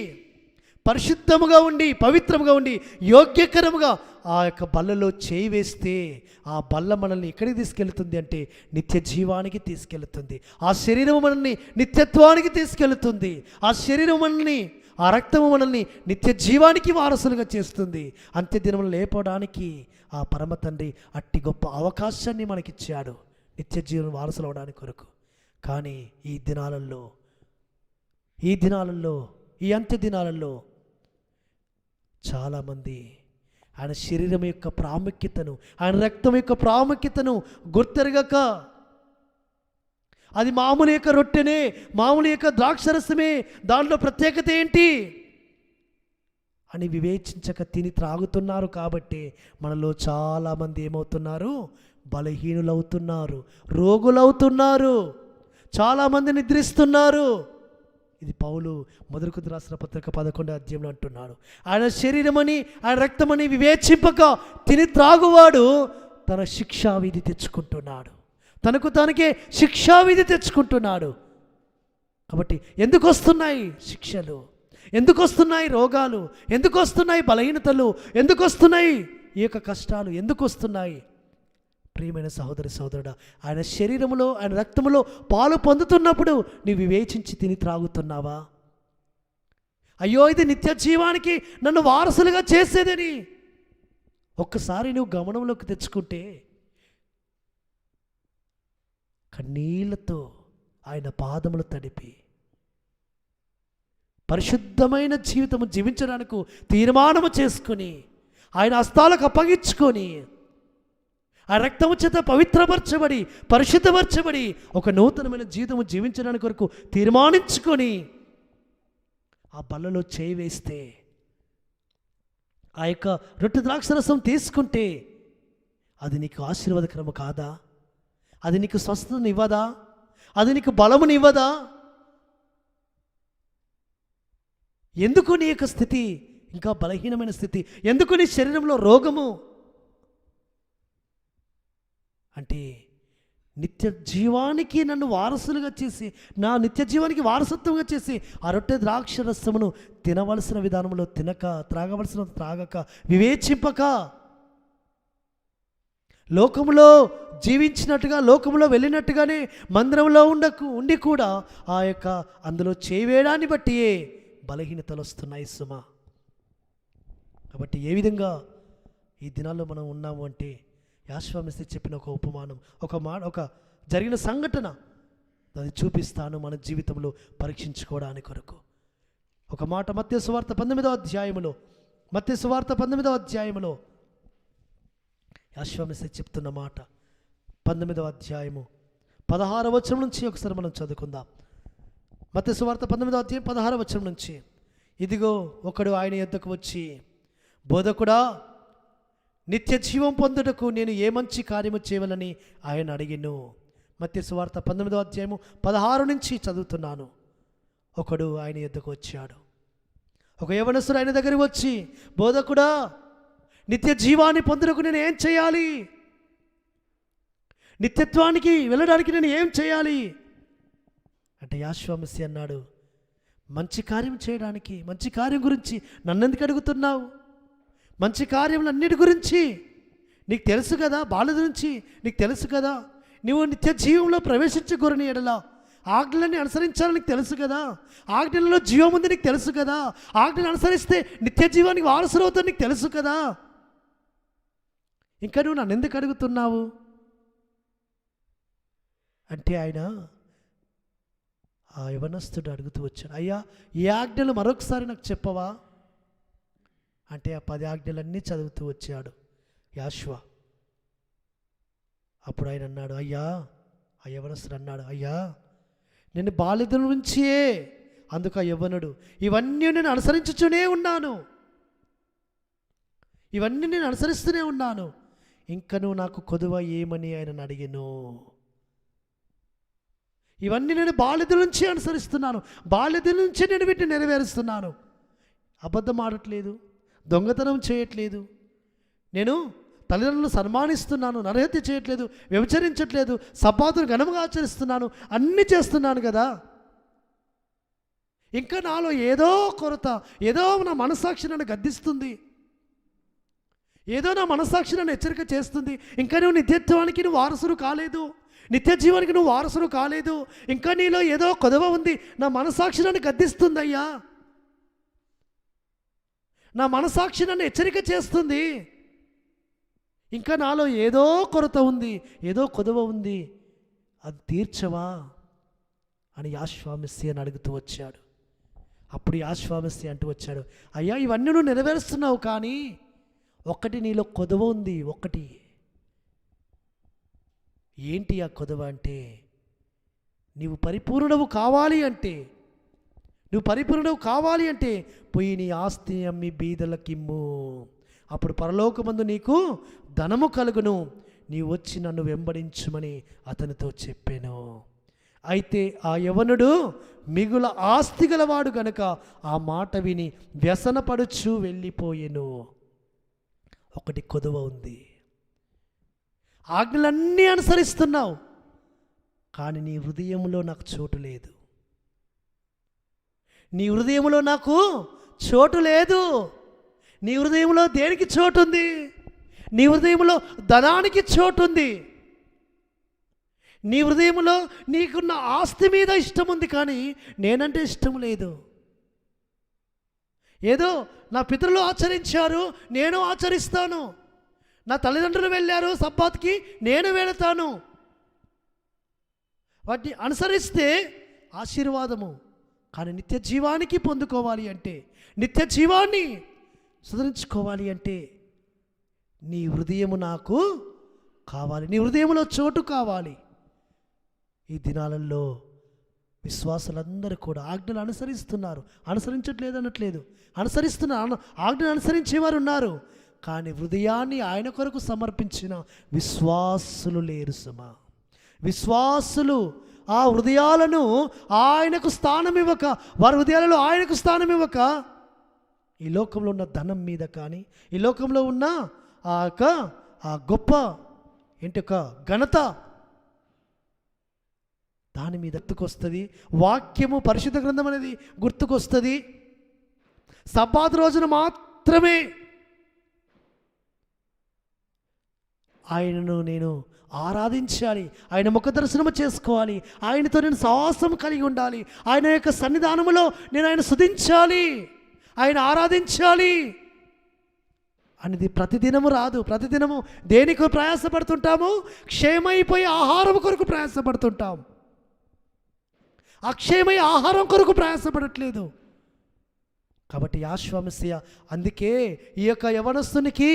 పరిశుద్ధముగా ఉండి, పవిత్రముగా ఉండి, యోగ్యకరముగా ఆ యొక్క బల్లలో చేయి వేస్తే ఆ బల్ల మనల్ని ఎక్కడికి తీసుకెళ్తుంది అంటే నిత్య జీవానికి తీసుకెళ్తుంది. ఆ శరీరం మనల్ని నిత్యత్వానికి తీసుకెళ్తుంది. ఆ శరీరం మనల్ని ఆ రక్తము మనల్ని నిత్య జీవానికి వారసులుగా చేస్తుంది. అంత్య దినములు లేపడానికి ఆ పరమ తండ్రి అట్టి గొప్ప అవకాశాన్ని మనకిచ్చాడు నిత్య జీవన వారసులు అవడానికి కొరకు. కానీ ఈ దినాలలో ఈ అంత్య దినాలలో చాలామంది ఆయన శరీరం యొక్క ప్రాముఖ్యతను, ఆయన రక్తం యొక్క ప్రాముఖ్యతను గుర్తెరగక, అది మామూలు యొక్క రొట్టెనే, మామూలు యొక్క ద్రాక్షరసమే, దాంట్లో ప్రత్యేకత ఏంటి అని వివేచించక తిని త్రాగుతున్నారు. కాబట్టి మనలో చాలామంది ఏమవుతున్నారు? బలహీనులవుతున్నారు, రోగులవుతున్నారు, చాలామంది నిద్రిస్తున్నారు. ఇది పౌలు మొదటి కొరింథీయులకు రాసిన పత్రిక 11వ అధ్యాయంలో అంటున్నాడు. ఆయన శరీరమని, ఆయన రక్తమని వివేచింపక తిని త్రాగువాడు తన శిక్షావిధి తెచ్చుకుంటున్నాడు, తనకు తనకే శిక్షావిధి తెచ్చుకుంటున్నాడు. కాబట్టి ఎందుకు వస్తున్నాయి శిక్షలు? ఎందుకు వస్తున్నాయి రోగాలు? ఎందుకు వస్తున్నాయి బలహీనతలు? ఎందుకు వస్తున్నాయి ఈ యొక్క కష్టాలు? ఎందుకు వస్తున్నాయి? ప్రియమైన సహోదరి సహోదరుడా, ఆయన శరీరములో, ఆయన రక్తములో పాలు పొందుతున్నప్పుడు నీవు వివేచించి తిని త్రాగుతున్నావా? అయ్యో, ఇది నిత్య జీవానికి నన్ను వారసులుగా చేసేదని ఒక్కసారి నువ్వు గమనంలోకి తెచ్చుకుంటే కన్నీళ్లతో ఆయన పాదములు తడిపి పరిశుద్ధమైన జీవితము జీవించడానికి తీర్మానము చేసుకొని ఆయన హస్తాలకు అప్పగించుకొని ఆ రక్తము చేత పవిత్రపరచబడి పరిశుద్ధపరచబడి ఒక నూతనమైన జీవితము జీవించడానికి కొరకు తీర్మానించుకొని ఆ బల్లలో చేయి వేస్తే, ఆ యొక్క రొట్టె ద్రాక్షరసం తీసుకుంటే అది నీకు ఆశీర్వాదకరము కాదా? అది నీకు స్వస్థతను ఇవ్వదా? అది నీకు బలముని ఇవ్వదా? ఎందుకు నీ యొక్క స్థితి ఇంకా బలహీనమైన స్థితి? ఎందుకు నీ శరీరంలో రోగము? అంటే నిత్య జీవానికి నన్ను వారసులుగా చేసి, నా నిత్య జీవానికి వారసత్వంగా చేసి ఆ రొట్టె ద్రాక్షరసమును తినవలసిన విధానంలో తినక, త్రాగవలసిన త్రాగక, వివేచింపక, లోకములో జీవించినట్టుగా, లోకములో వెళ్ళినట్టుగానే మందిరంలో ఉండి కూడా ఆ యొక్క అందులో చేవేయడాన్ని బట్టియే బలహీనతలు వస్తున్నాయి సుమా. కాబట్టి ఏ విధంగా ఈ దినాల్లో మనం ఉన్నాము అంటే, యాశ్వామిస్తి చెప్పిన ఒక ఉపమానం, ఒక జరిగిన సంఘటన అది చూపిస్తాను మన జీవితంలో పరీక్షించుకోవడానికి కొరకు. ఒక మాట మత్తయి సువార్త 19వ అధ్యాయములో యాశ్వామిస్తి చెప్తున్న మాట, 19వ అధ్యాయము 16వ వచనం నుంచి ఒకసారి మనం చదువుకుందాం. మత్తయి సువార్త 19వ అధ్యాయం 16వ వచనం నుంచి. ఇదిగో ఒకడు ఆయన యొద్దకు వచ్చి, బోధకుడా, నిత్య జీవం పొందుటకు నేను ఏ మంచి కార్యము చేయవలని ఆయన అడిగిను. మత్తయి సువార్త 19వ అధ్యాయము 16 నుంచి చదువుతున్నాను. ఒకడు ఆయన యొద్దకు వచ్చాడు. ఒక యవనస్తుడు ఆయన దగ్గరికి వచ్చి, బోధకుడా, నిత్య జీవాన్ని పొందుటకు నేను ఏం చేయాలి? నిత్యత్వానికి వెళ్ళడానికి నేను ఏం చేయాలి అంటే, యాశ్వామిస్తి అన్నాడు, మంచి కార్యం చేయడానికి, మంచి కార్యం గురించి నన్నెందుకు అడుగుతున్నావు? మంచి కార్యములన్నిటి గురించి నీకు తెలుసు కదా, బాల్యత నుంచి నీకు తెలుసు కదా. నువ్వు నిత్య జీవంలో ప్రవేశించకూరని ఎడల ఆజ్ఞలన్నీ అనుసరించాలని నీకు తెలుసు కదా. ఆజ్ఞలలో జీవం ఉంది నీకు తెలుసు కదా. ఆజ్ఞలు అనుసరిస్తే నిత్య జీవానికి వారసులు అవుతావు నీకు తెలుసు కదా. ఇంకా నువ్వు నన్ను ఎందుకు అడుగుతున్నావు అంటే, ఆయన ఆ యవనస్తుడు అడుగుతూ వచ్చాడు, అయ్యా, ఈ ఆజ్ఞలు మరొకసారి నాకు చెప్పవా అంటే ఆ 10 ఆజ్ఞలన్నీ చదువుతూ వచ్చాడు యాషువా. అప్పుడు ఆయన అన్నాడు, అయ్యా, ఆ యవనస్తుడు అన్నాడు, అయ్యా, నేను బాల్యత నుంచే, అందుకు ఆ యవ్వనుడు, ఇవన్నీ నేను అనుసరించుతూనే ఉన్నాను, ఇవన్నీ నేను అనుసరిస్తూనే ఉన్నాను, ఇంకా నువ్వు నాకు కొదువ ఏమని ఆయన అడిగాను. ఇవన్నీ నేను బాల్యత నుంచి అనుసరిస్తున్నాను, బాల్యత నుంచే నేను వీటిని నెరవేరుస్తున్నాను. అబద్ధం ఆడట్లేదు, దొంగతనం చేయట్లేదు, నేను తల్లిదండ్రులను సన్మానిస్తున్నాను, నరహత్య చేయట్లేదు, వ్యభిచరించట్లేదు, సబ్బాతును ఘనంగా ఆచరిస్తున్నాను, అన్నీ చేస్తున్నాను కదా. ఇంకా నాలో ఏదో కొరత, ఏదో నా మనస్సాక్షి నన్ను గద్దిస్తుంది, ఏదో నా మనస్సాక్షి నన్ను హెచ్చరిక చేస్తుంది. ఇంకా నువ్వు నిత్యత్వానికి నువ్వు వారసుడు కాలేదు, నిత్య జీవానికి నువ్వు వారసుడు కాలేదు, ఇంకా నీలో ఏదో కొదవ ఉంది, నా మనస్సాక్షి నన్ను గద్దిస్తుందయ్యా. నా మనసాక్షి నన్ను హెచ్చరిక చేస్తుంది. ఇంకా నాలో ఏదో కొరత ఉంది, ఏదో కొదవ ఉంది, అది తీర్చవా అని యాశ్వామిస్సి అని అడుగుతూ వచ్చాడు. అప్పుడు యాశ్వామిస్సి అంటూ వచ్చాడు, అయ్యా ఇవన్నీ నువ్వు నెరవేరుస్తున్నావు, కానీ ఒక్కటి నీలో కొదవ ఉంది. ఒక్కటి ఏంటి ఆ కొదవ అంటే, నీవు పరిపూర్ణుడవు కావాలి అంటే, పోయి నీ ఆస్తి అమ్మి బీదలకిమ్ము, అప్పుడు పరలోకమందు నీకు ధనము కలుగును, నీవు వచ్చి నన్ను వెంబడించుమని అతనితో చెప్పాను. అయితే ఆ యవనుడు మిగుల ఆస్తి గలవాడు గనుక ఆ మాట విని వ్యసనపడుచు వెళ్ళిపోయెను. ఒకటి కొదువ ఉంది. ఆజ్ఞలన్నీ అనుసరిస్తున్నావు, కానీ నీ హృదయంలో నాకు చోటు లేదు. నీ హృదయంలో నాకు చోటు లేదు. నీ హృదయంలో దేనికి చోటు ఉంది? నీ హృదయంలో ధనానికి చోటు ఉంది. నీ హృదయంలో నీకున్న ఆస్తి మీద ఇష్టం ఉంది, కానీ నేనంటే ఇష్టం లేదు. ఏదో నా పితరులు ఆచరించారు, నేను ఆచరిస్తాను. నా తల్లిదండ్రులు వెళ్ళారు సబ్బాత్కి, నేను వెళతాను. వాటిని అనుసరిస్తే ఆశీర్వాదము, కానీ నిత్య జీవానికి పొందుకోవాలి అంటే, నిత్య జీవాన్ని సుధరించుకోవాలి అంటే నీ హృదయము నాకు కావాలి, నీ హృదయంలో చోటు కావాలి. ఈ దినాలలో విశ్వాసులందరూ కూడా ఆజ్ఞలు అనుసరిస్తున్నారు, అనుసరించట్లేదు అనట్లేదు, అనుసరిస్తున్నారు, ఆజ్ఞలు అనుసరించేవారు ఉన్నారు, కానీ హృదయాన్ని ఆయన కొరకు సమర్పించిన విశ్వాసులు లేరు సుమా. విశ్వాసులు ఆ హృదయాలను ఆయనకు స్థానం ఇవ్వక, వారి హృదయాలలో ఆయనకు స్థానం ఇవ్వక, ఈ లోకంలో ఉన్న ధనం మీద కానీ, ఈ లోకంలో ఉన్న ఆ గొప్ప ఏంటి ఒక ఘనత, దాని మీద గుర్తుకొస్తుంది. వాక్యము, పరిశుద్ధ గ్రంథం అనేది గుర్తుకొస్తుంది. సబ్బాతు రోజున మాత్రమే ఆయనను నేను ఆరాధించాలి, ఆయన ముఖ దర్శనము చేసుకోవాలి, ఆయనతో నేను సహవాసం కలిగి ఉండాలి, ఆయన యొక్క సన్నిధానములో నేను ఆయన స్తుతించాలి, ఆయన ఆరాధించాలి అనేది ప్రతిదినము రాదు. ప్రతిదినము దేనికి ప్రయాసపడుతుంటాము? క్షేమైపోయి ఆహారం కొరకు ప్రయాసపడుతుంటాం. అక్షయమై ఆహారం కొరకు ప్రయాసపడట్లేదు. కాబట్టి యాశ్వామిస్య అందుకే ఈ యొక్క యవనస్తునికి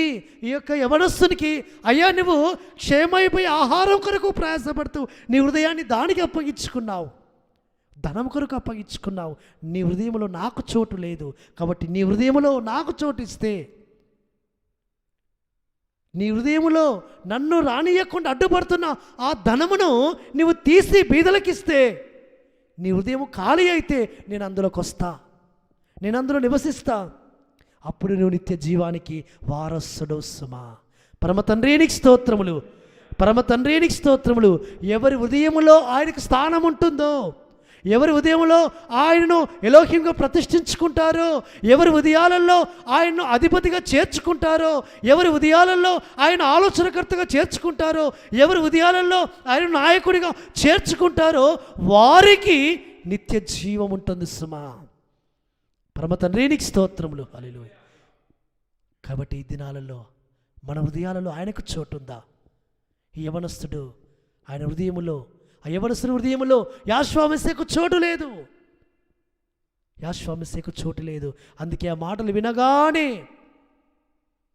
అయ్యా నువ్వు క్షేమైపోయి ఆహారం కొరకు ప్రయాసపడుతూ నీ హృదయాన్ని దానికి అప్పగించుకున్నావు, ధనం కొరకు అప్పగించుకున్నావు. నీ హృదయంలో నాకు చోటు లేదు, కాబట్టి నీ హృదయంలో నాకు చోటు ఇస్తే, నీ హృదయంలో నన్ను రానియకుండా అడ్డుపడుతున్న ఆ ధనమును నువ్వు తీసి బీదలకిస్తే, నీ హృదయం ఖాళీ అయితే నేను అందులోకి వస్తా, నేను అందులో నివసిస్తా. అప్పుడు నువ్వు నిత్య జీవానికి వారసుడు సుమా. పరమ తండ్రికి స్తోత్రములు, పరమ తండ్రికి స్తోత్రములు. ఎవరి హృదయములో ఆయనకు స్థానం ఉంటుందో, ఎవరి హృదయంలో ఆయనను ఎలోహింగా ప్రతిష్ఠించుకుంటారో, ఎవరి హృదయాలలో ఆయనను అధిపతిగా చేర్చుకుంటారో, ఎవరి హృదయాలలో ఆయన ఆలోచనకర్తగా చేర్చుకుంటారో, ఎవరి హృదయాలలో ఆయన నాయకుడిగా చేర్చుకుంటారో వారికి నిత్య జీవం ఉంటుంది సుమా. పరమ తండ్రికి స్తోత్రములు, హల్లెలూయా. కాబట్టి ఈ దినాలలో మన హృదయాలలో ఆయనకు చోటు ఉందా? ఈ యవనస్తుడు ఆయన హృదయములో, ఆ యవనస్తుని హృదయములో యాశ్వామిస్యకు చోటు లేదు, యాశ్వామిస్యకు చోటు లేదు. అందుకే ఆ మాటలు వినగానే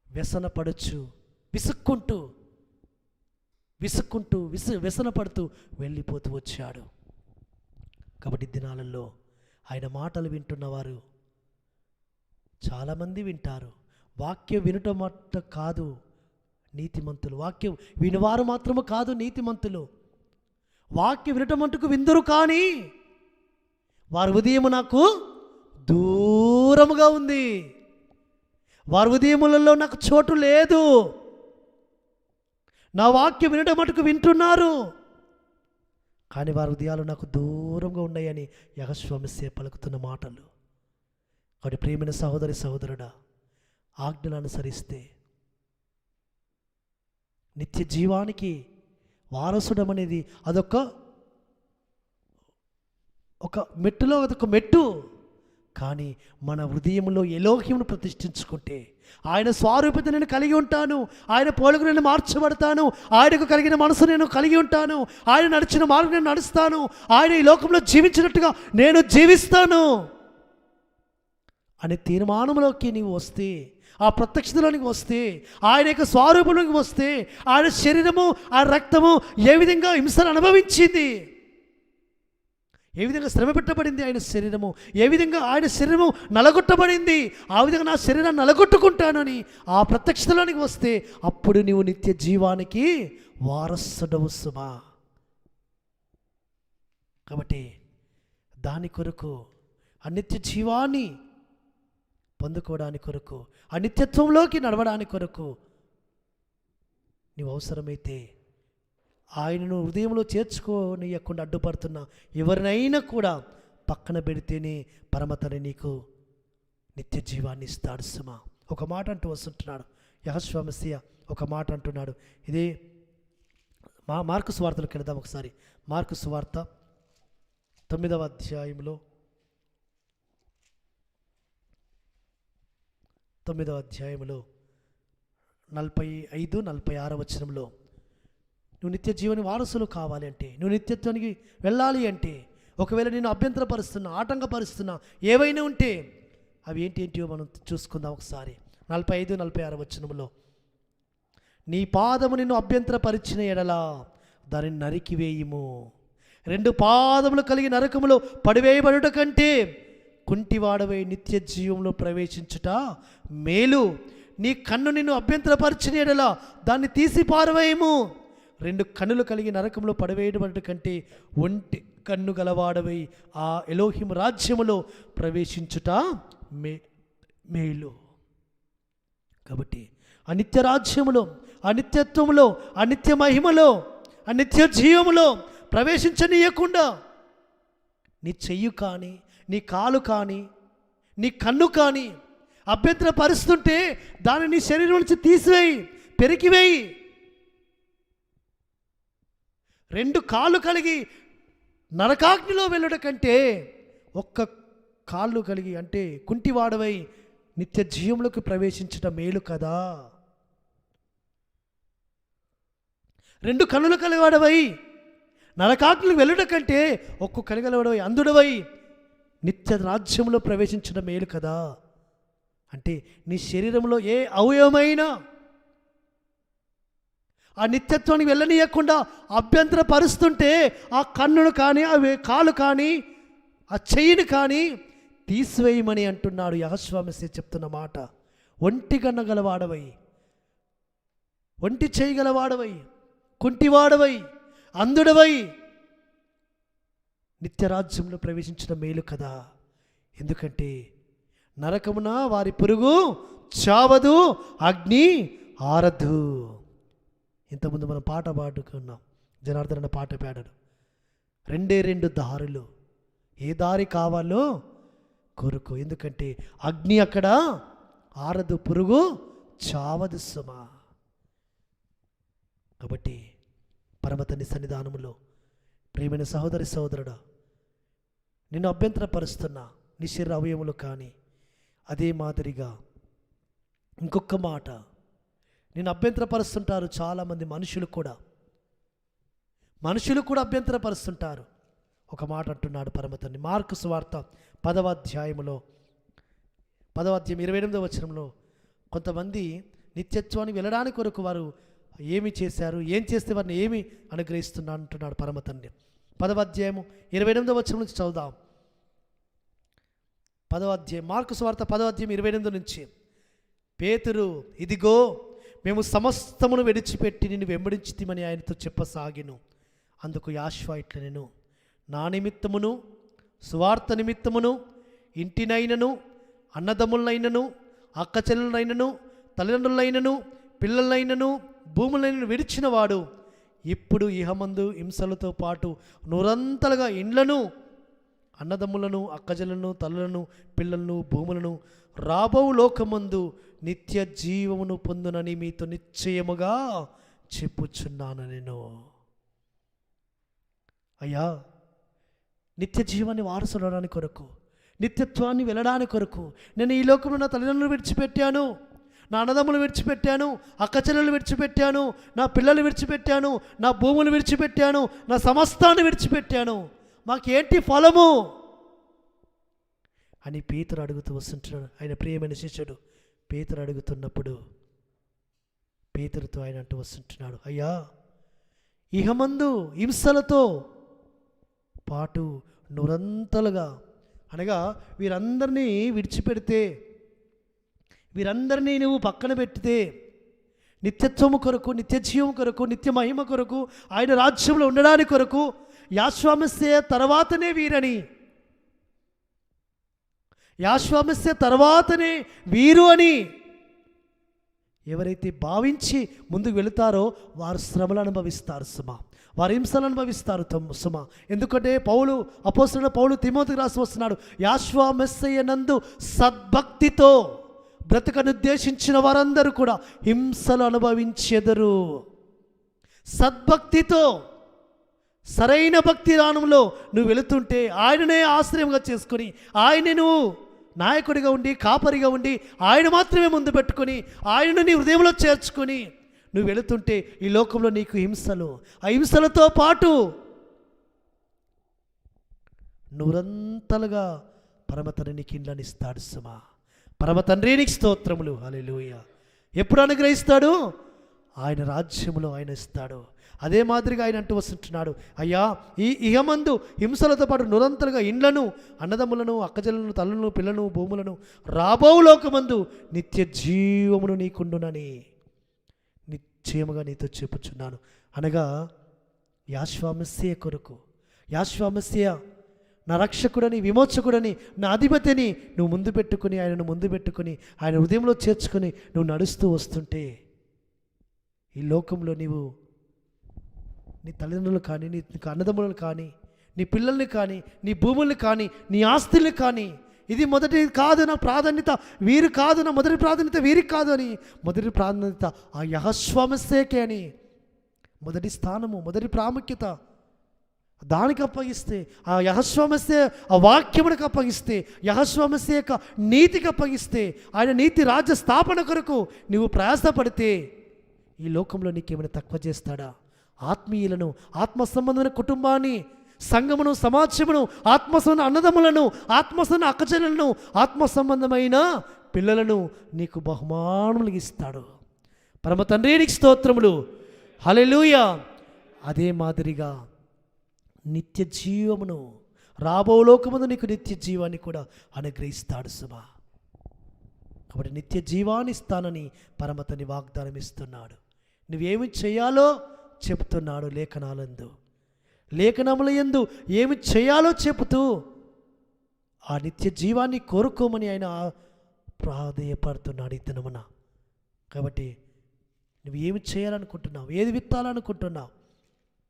వ్యసనపడచ్చు, వ్యసనపడుతూ వెళ్ళిపోతూ వచ్చాడు. కాబట్టి దినాలలో ఆయన మాటలు వింటున్నవారు చాలామంది వింటారు. వాక్యం వినటం మాట కాదు నీతిమంతులు, వాక్యం వినివారు మాత్రము కాదు నీతిమంతులు. వాక్యం వినటం అంటుకు విందురు, కానీ వారి హృదయము నాకు దూరముగా ఉంది, వారి హృదయములలో నాకు చోటు లేదు. నా వాక్యం వినటం మటుకు వింటున్నారు, కానీ వారి హృదయాలు నాకు దూరంగా ఉన్నాయని యాశ్వామిస్య పలుకుతున్న మాటలు. కాబట్టి ప్రియమైన సహోదరి సహోదరుడా, ఆజ్ఞలు అనుసరిస్తే నిత్య జీవానికి వారసుడం అనేది అదొక మెట్టులో అదొక మెట్టు, కానీ మన హృదయంలో ఎలోహిమును ప్రతిష్ఠించుకుంటే, ఆయన స్వారూపత నేను కలిగి ఉంటాను, ఆయన పోలిక నేను మార్చబడతాను, ఆయనకు కలిగిన మనసు నేను కలిగి ఉంటాను, ఆయన నడిచిన మార్గం నేను నడుస్తాను, ఆయన ఈ లోకంలో జీవించినట్టుగా నేను జీవిస్తాను అనే తీర్మానంలోకి నీవు వస్తే, ఆ ప్రత్యక్షతలోనికి వస్తే, ఆయన యొక్క స్వరూపంలోకి వస్తే, ఆయన శరీరము ఆ రక్తము ఏ విధంగా హింసను అనుభవించింది, ఏ విధంగా శ్రమ పెట్టబడింది ఆయన శరీరము, ఏ విధంగా ఆయన శరీరము నలగొట్టబడింది, ఆ విధంగా నా శరీరాన్ని నలగొట్టుకుంటానని ఆ ప్రత్యక్షతలోనికి వస్తే అప్పుడు నీవు నిత్య జీవానికి వారసుడవు సుమా. కాబట్టి దాని కొరకు ఆ నిత్య జీవాన్ని పొందుకోవడానికి కొరకు, ఆ నిత్యత్వంలోకి నడవడానికి కొరకు నీవు అవసరమైతే ఆయనను హృదయంలో చేర్చుకోనియకుండా అడ్డుపడుతున్న ఎవరినైనా కూడా పక్కన పెడితేనే పరమతని నీకు నిత్య జీవాన్ని ఇస్తాడు సుమా. ఒక మాట అంటూ వస్తుంటున్నాడు యెహోషువ మెస్సియా, ఒక మాట అంటున్నాడు. ఇదే మార్కు సువార్తలోకి వెళదాం ఒకసారి. మార్కు సువార్త 9వ అధ్యాయంలో 45, 46 వచనంలో, నువ్వు నిత్య జీవని వారసులు కావాలి అంటే, నువ్వు నిత్యత్వానికి వెళ్ళాలి అంటే, ఒకవేళ నేను అభ్యంతరపరుస్తున్నా, ఆటంకపరుస్తున్నా ఏవైనా ఉంటే అవి ఏంటో మనం చూసుకుందాం ఒకసారి. 45, 46 వచనంలో, నీ పాదము నిన్ను అభ్యంతరపరిచిన ఎడలా దానిని నరికివేయుము. 2 పాదములు కలిగి నరకములో పడివేయబడుట కంటే కుంటివాడవై నిత్య జీవంలో ప్రవేశించుట మేలు. నీ కన్ను నిన్ను అభ్యంతరపరిచిన ఎడలా దాన్ని తీసి పారవేయము. 2 కన్నులు కలిగి నరకంలో పడవేయబడట కంటే ఒంటి కన్ను గలవాడవై ఆ ఎలోహిం రాజ్యములో ప్రవేశించుట మేలు. కాబట్టి అనిత్య రాజ్యములో, అనిత్యత్వములో, అనిత్య మహిమలో, అనిత్య జీవములో ప్రవేశించనీయకుండా నీ చెయ్యి కానీ, నీ కాలు కానీ, నీ కన్ను కానీ అభ్యంతరపరుస్తుంటే దాన్ని నీ శరీరం నుంచి తీసివేయి, పెరికివేయి. 2 కాళ్ళు కలిగి నరకాగ్నిలో వెళ్ళుట కంటే 1 కాళ్ళు కలిగి, అంటే కుంటివాడవై నిత్య జీవంలోకి ప్రవేశించడం మేలు కదా. 2 కన్నులు కలివాడవై నరకాగ్నికి వెళ్ళుట కంటే 1 కన్ను కలివాడవై అంధుడవై నిత్య రాజ్యంలో ప్రవేశించడం మేలు కదా. అంటే నీ శరీరంలో ఏ అవయవమైనా ఆ నిత్యత్వానికి వెళ్ళనీయకుండా అభ్యంతరపరుస్తుంటే ఆ కన్నును కానీ, ఆ కాలు కానీ, ఆ చెయ్యిని కానీ తీసివేయమని అంటున్నాడు యెహోషువ మెస్సియా చెప్తున్న మాట. ఒంటి కన్ను గలవాడవై, ఒంటి చేయగలవాడవై, కుంటివాడవై, అంధుడవై నిత్యరాజ్యంలో ప్రవేశించడం మేలు కదా. ఎందుకంటే నరకమున వారి పురుగు చావదు, అగ్ని ఆరదు. ఇంతకుముందు మనం పాట పాడుకున్నాం, జనార్దన పాట పాడాడు. 2 దారులు, ఏ దారి కావాలో కోరుకో. ఎందుకంటే అగ్ని అక్కడ ఆరదు, పురుగు చావదు సుమా. కాబట్టి పరమతని సన్నిధానములో ప్రేమైన సహోదరి సహోదరుడా, నిన్ను అభ్యంతరపరుస్తున్నా నీ శరీర అవయములు కానీ, అదే మాదిరిగా ఇంకొక మాట, నేను అభ్యంతరపరుస్తుంటారు చాలామంది మనుషులు కూడా అభ్యంతరపరుస్తుంటారు. ఒక మాట అంటున్నాడు పరమతండ్రి మార్కు సువార్త 10వ అధ్యాయంలో 28వ వచనంలో, కొంతమంది నిత్యత్వానికి వెళ్ళడానికి కొరకు వారు ఏమి చేశారు, ఏం చేస్తే వారిని ఏమి అనుగ్రహిస్తున్నా అంటున్నాడు పరమతండ్రి. 10వ అధ్యాయము 28వ వచనం నుంచి చదువుదాం. 10వ అధ్యాయం, మార్కు సువార్త 10వ అధ్యాయం 28 నుంచి, పేతురు, ఇదిగో మేము సమస్తమును విడిచిపెట్టి నిన్ను వెంబడించితిమని ఆయనతో చెప్పసాగిను. అందుకు యాశ్వా ఇట్లా, నేను నా నిమిత్తమును, సువార్త నిమిత్తమును, ఇంటినైనను, అన్నదమ్ములైనను, అక్కచెల్లెలైనను, తల్లిదండ్రులైనను, పిల్లలైనను, భూములైనను విడిచినవాడు ఇప్పుడు ఇహమందు హింసలతో పాటు నూరంతలుగా ఇండ్లను, అన్నదమ్ములను, అక్కజలను, తల్లులను, పిల్లలను, భూములను రాబో లోకమందు నిత్య జీవమును పొందునని మీతో నిశ్చయముగా చెప్పుచున్నాను. నేను అయ్యా, నిత్య జీవాన్ని వారసుడడానికి కొరకు, నిత్యత్వాన్ని వెళ్ళడానికి కొరకు. నేను ఈ లోకంలో నా తల్లిదండ్రులు విడిచిపెట్టాను, నా అన్నదమ్ములు విడిచిపెట్టాను, అక్కచెల్లెలు విడిచిపెట్టాను, నా పిల్లలు విడిచిపెట్టాను, నా భూములు విడిచిపెట్టాను, నా సమస్తాన్ని విడిచిపెట్టాను, మాకేంటి ఫలము అని పేతురు అడుగుతూ వస్తుంటున్నాడు. ఆయన ప్రియమైన శిష్యుడు పేతురు అడుగుతున్నప్పుడు పేతురుతో ఆయన అంటూ వస్తుంటున్నాడు, అయ్యా, ఇహమందు హింసలతో పాటు నురంతలుగా, అనగా వీరందరినీ విడిచిపెడితే, వీరందరినీ నువ్వు పక్కన పెట్టితే, నిత్యత్వము కొరకు, నిత్య జీవం కొరకు, నిత్య మహిమ కొరకు, ఆయన రాజ్యంలో ఉండడానికి కొరకు యాశ్వామస్య తర్వాతనే వీరని, యాశ్వామస్య తర్వాతనే వీరు అని ఎవరైతే భావించి ముందుకు వెళుతారో వారు శ్రమలు అనుభవిస్తారు సుమా, వారు హింసలు అనుభవిస్తారు సుమా. ఎందుకంటే అపోస్తలుడైన పౌలు తిమోతికి రాసి వస్తున్నాడు, యాశ్వామస్య నందు సద్భక్తితో బ్రతకనుద్దేశించిన వారందరూ కూడా హింసలు అనుభవించెదరు. సద్భక్తితో, సరైన భక్తి దానంలో నువ్వు వెళుతుంటే ఆయననే ఆశ్రయంగా చేసుకొని, ఆయనే నువ్వు నాయకుడిగా ఉండి, కాపరిగా ఉండి, ఆయన మాత్రమే ముందు పెట్టుకొని, ఆయనను నీ హృదయంలో చేర్చుకొని నువ్వు వెళుతుంటే ఈ లోకంలో నీకు హింసలు, ఆ హింసలతో పాటు నురంతలుగా పరమతండ్రి నీకు ఇండ్లని ఇస్తాడు సుమా. పరమతండ్రి నీకు స్తోత్రములు, హల్లెలూయా. ఎప్పుడు అనుగ్రహిస్తాడు? ఆయన రాజ్యములో ఆయన ఇస్తాడు. అదే మాదిరిగా ఆయన అంటూ వస్తుంటున్నాడు, అయ్యా, ఈ ఇహమందు హింసలతో పాటు నిరంతరంగా ఇండ్లను, అన్నదమ్ములను, అక్కజలను, తల్లులను, పిల్లను, భూములను, రాబో లోకమందు నిత్య జీవమును నీకుండునని నిశ్చయముగా నీతో చెప్పుచున్నాను. అనగా యాశ్వామస్య కొరకు, యాశ్వామస్య నా రక్షకుడని, విమోచకుడని, నా అధిపతిని నువ్వు ముందు పెట్టుకుని, ఆయనను ముందు పెట్టుకుని, ఆయన హృదయంలో చేర్చుకొని నువ్వు నడుస్తూ వస్తుంటే ఈ లోకంలో నీవు నీ తల్లిదండ్రులు కానీ, నీ అన్నదమ్ములను కానీ, నీ పిల్లల్ని కానీ, నీ భూముల్ని కానీ, నీ ఆస్తుల్ని కానీ, ఇది మొదటి కాదు నా ప్రాధాన్యత, వీరు కాదు నా మొదటి ప్రాధాన్యత, వీరికి కాదు అని, మొదటి ప్రాధాన్యత ఆ యెహోవాకే అని, మొదటి స్థానము, మొదటి ప్రాముఖ్యత దానికి అప్పగిస్తే, ఆ యెహోవాకే ఆ వాక్యమునికి అప్పగిస్తే, యెహోవాకే యొక్క నీతికి అప్పగిస్తే, ఆయన నీతి రాజ్య స్థాపన కొరకు నువ్వు ప్రయాసపడితే ఈ లోకంలో నీకేమైనా తక్కువ చేస్తాడా? ఆత్మీయులను, ఆత్మ సంబంధమైన కుటుంబాన్ని, సంఘమును, సమాజమును, ఆత్మసంబంధ అన్నదమ్ములను, ఆత్మసంబంధ అక్కచెల్లెలను, ఆత్మ సంబంధమైన పిల్లలను నీకు బహుమానములు ఇస్తాడు. పరమ తండ్రి నీకు స్తోత్రములు, హల్లెలూయా. అదే మాదిరిగా నిత్య జీవమును, రాబో లోకముందు నీకు నిత్య జీవాన్ని కూడా అనుగ్రహిస్తాడు సుమా. కాబట్టి నిత్య జీవాన్ని ఇస్తానని పరమ తండ్రి వాగ్దానం ఇస్తున్నాడు. నువ్వేమి చేయాలో చెప్తున్నాడు లేఖనముల యందు ఏమి చేయాలో చెబుతూ ఆ నిత్య జీవాన్ని కోరుకోమని ఆయన ప్రాధేయపడుతున్నాడు ఈ దినమున. కాబట్టి నువ్వు ఏమి చేయాలనుకుంటున్నావు, ఏది విత్తాలనుకుంటున్నావు?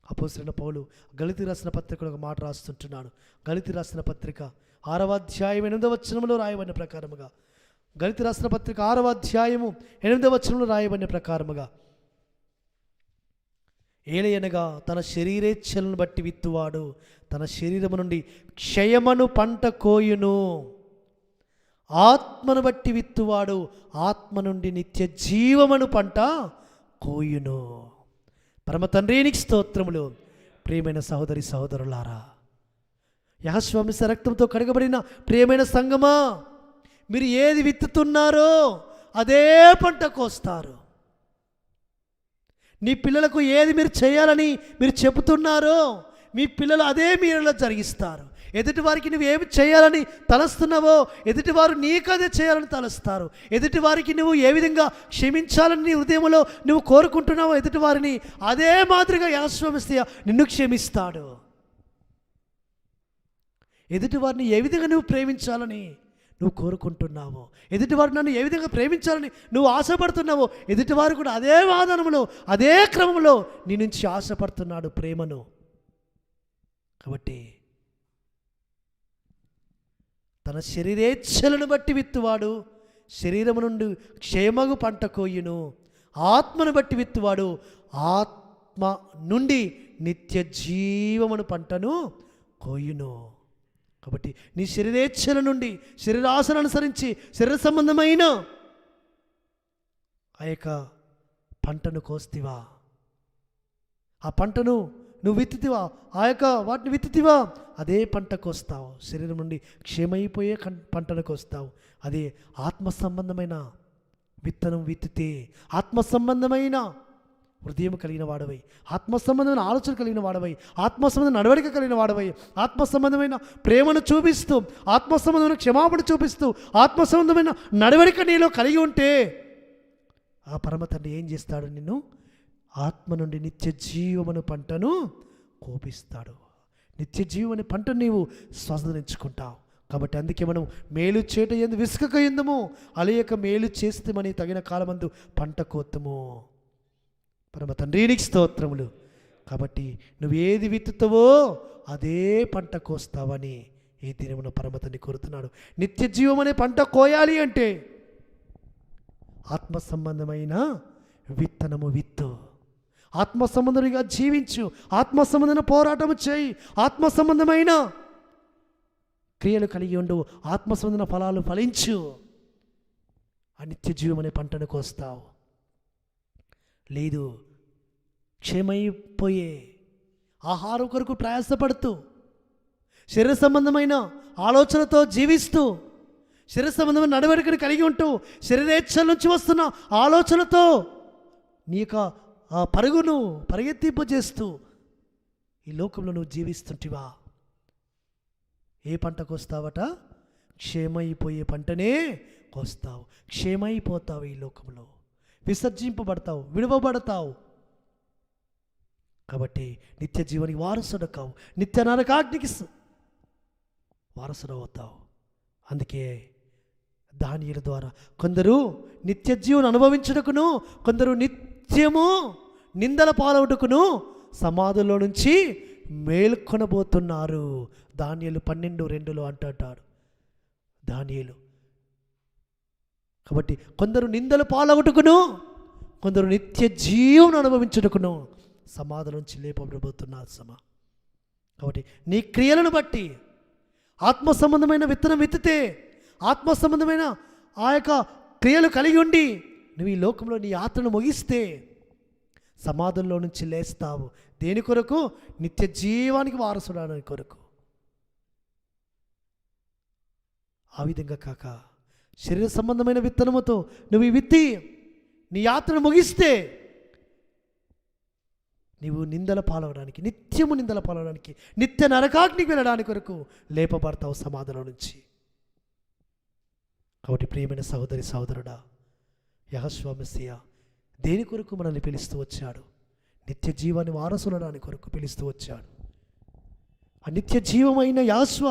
అపోస్తలుడైన పౌలు గలతీ రాసిన పత్రికలో ఒక మాట రాస్తుంటున్నాడు. గలతీ రాసిన పత్రిక 6వ అధ్యాయం 8వ వచనంలో రాయబడిన ప్రకారముగా, గలతీ రాసిన పత్రిక 6వ అధ్యాయము 8వ వచనంలో రాయబడిన ప్రకారముగా, ఏలయనగా తన శరీరేచ్ఛలను బట్టి విత్తువాడు తన శరీరము నుండి క్షయమను పంట కోయును, ఆత్మను బట్టి విత్తువాడు ఆత్మ నుండి నిత్య జీవమను పంట కోయును. పరమ తండ్రి నీకు స్తోత్రములు. ప్రియమైన సహోదరి సహోదరులారా, యెహోవా రక్తంతో కడగబడిన ప్రియమైన సంగమా, మీరు ఏది విత్తుతున్నారో అదే పంట కోస్తారు. నీ పిల్లలకు ఏది మీరు చేయాలని మీరు చెబుతున్నారో మీ పిల్లలు అదే మీలో జరిగిస్తారు. ఎదుటి వారికి నువ్వు ఏమి చేయాలని తలస్తున్నావో ఎదుటివారు నీకు అదే చేయాలని తలస్తారు. ఎదుటి వారికి నువ్వు ఏ విధంగా క్షమించాలని నీ హృదయంలో నువ్వు కోరుకుంటున్నావో ఎదుటి వారిని అదే మాదిరిగా యెహోవా నిన్ను క్షమిస్తాడు. ఎదుటి వారిని ఏ విధంగా నువ్వు ప్రేమించాలని నువ్వు కోరుకుంటున్నావో, ఎదుటివారు నన్ను ఏ విధంగా ప్రేమించాలని నువ్వు ఆశపడుతున్నావో ఎదుటివారు కూడా అదే వాదనములో అదే క్రమంలో నీ నుంచి ఆశపడుతున్నాడు ప్రేమను. కాబట్టి తన శరీరేచ్ఛలను బట్టి విత్తువాడు శరీరము నుండి క్షేమగు పంట కోయును, ఆత్మను బట్టి విత్తువాడు ఆత్మ నుండి నిత్య జీవమును పంటను కోయును. కాబట్టి నీ శరీరేచ్ఛల నుండి శరీరాశను అనుసరించి శరీర సంబంధమైన ఆ యొక్క పంటను కోస్తివా, ఆ పంటను నువ్వు విత్తుతివా, ఆ యొక్క వాటిని విత్తుతివా, అదే పంట కోస్తావు. శరీరం నుండి క్షేమైపోయే పంటను కోస్తావు. అదే ఆత్మ సంబంధమైన విత్తనం విత్తితే ఆత్మ సంబంధమైన హృదయం కలిగిన వాడవై, ఆత్మ సంబంధమైన ఆలోచన కలిగిన వాడవై, ఆత్మ సంబంధమైన నడవడిక కలిగిన వాడవై, ఆత్మ సంబంధమైన ప్రేమను చూపిస్తూ, ఆత్మ సంబంధమైన క్షమాపణ చూపిస్తూ, ఆత్మ సంబంధమైన నడవడిక నీలో కలిగి ఉంటే ఆ పరమ తండ్రి ఏం చేస్తాడు? నిన్ను ఆత్మ నుండి నిత్య జీవమను పంటను కోపిస్తాడు. నిత్య జీవమని పంట నీవు స్వతంత్రించుకుంటావు. కాబట్టి అందుకే మనం మేలు చేట ఎందు విసుకక ఎందుము, అలయక మేలు చేస్తే మని తగిన కాలమందు పంట కోత్తము. పరమ తండ్రి నీకు స్తోత్రములు. కాబట్టి నువ్వు ఏది విత్తుతావో అదే పంట కోస్తావని ఈ దినమున పరమ తండ్రి కోరుతున్నాడు. నిత్య జీవం అనే పంట కోయాలి అంటే ఆత్మ సంబంధమైన విత్తనము విత్తు, ఆత్మ సంబంధంగా జీవించు, ఆత్మ సంబంధమైన పోరాటము చేయి, ఆత్మ సంబంధమైన క్రియలు కలిగి ఉండు, ఆత్మ సంబంధమైన ఫలాలు ఫలించు. ఆ నిత్య జీవం అనే పంటను కోస్తావు. లేదు క్షేమైపోయే ఆహారం కొరకు ప్రయాసపడుతూ శరీర సంబంధమైన ఆలోచనతో జీవిస్తూ శరీర సంబంధమైన నడవడికను కలిగి ఉంటూ శరీరేచ్ఛల నుంచి వస్తున్న ఆలోచనతో నీ యొక్క ఆ పరుగును పరిగెత్తింపజేస్తూ ఈ లోకంలో నువ్వు జీవిస్తుంటివా? ఏ పంట కోస్తావట? క్షేమైపోయే పంటనే కోస్తావు. క్షేమైపోతావు, ఈ లోకంలో విసర్జింపబడతావు, విడువబడతావు. కాబట్టి నిత్య జీవానికి వారసుడు కావు, నిత్య నరకాగ్నికి వారసుడు అవుతావు. అందుకే దానియేలు ద్వారా కొందరు నిత్య జీవన అనుభవించుటకును, కొందరు నిత్యము నిందల పాలవుటకును సమాధుల్లో నుంచి మేల్కొనబోతున్నారు. దానియేలు 12:2 అంటాడు దానియేలు. కాబట్టి కొందరు నిందలు పాలవుటకును, కొందరు నిత్య జీవం అనుభవించుటకును సమాధుల నుంచి లేపబడబోతున్నారు సమా. కాబట్టి నీ క్రియలను బట్టి ఆత్మ సంబంధమైన విత్తనం విత్తితే, ఆత్మ సంబంధమైన ఆ యొక్క క్రియలు కలిగి ఉండి నువ్వు ఈ లోకంలో నీ యాత్రను ముగిస్తే సమాధుల్లో నుంచి లేస్తావు. దేని కొరకు? నిత్య జీవానికి వారసుడాని కొరకు. ఆ విధంగా కాక శరీర సంబంధమైన విత్తనముతో నువ్వు ఈ విత్తి నీ యాత్రను ముగిస్తే నీవు నిందల పాలవడానికి, నిత్యము నిందల పాలవడానికి, నిత్య నరకాగ్నికి వెళ్ళడానికి కొరకు లేపబడతావు సమాధిలో నుంచి. కాబట్టి ప్రియమైన సహోదరి సహోదరుడా, యెహోషువ మెస్సియా దేని కొరకు మనల్ని పిలుస్తూ వచ్చాడు? నిత్య జీవాన్ని వారసులడానికి కొరకు పిలుస్తూ వచ్చాడు. ఆ నిత్య జీవమైన యెహోషువ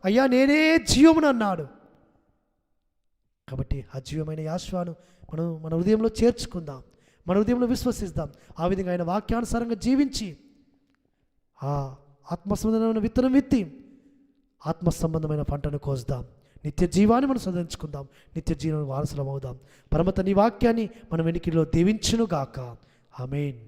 అయ్యా నేనే జీవమును అన్నాడు. కాబట్టి ఆ జీవమైన యెహోషువను మనం మన హృదయంలో చేర్చుకుందాం, మన హృదయంలో విశ్వసిద్దాం. ఆ విధంగా ఆయన వాక్యానుసారంగా జీవించి ఆ ఆత్మ సంబంధమైన విత్తనం విత్తి ఆత్మ సంబంధమైన పంటను కోద్దాం. నిత్య జీవాన్ని మనం సాధించుకుందాం, నిత్య జీవానికి వారసులం అవుదాం. పరమ తండ్రి వాక్యాన్ని మనం వెనుకలో దీవించును గాక. ఆమేన్.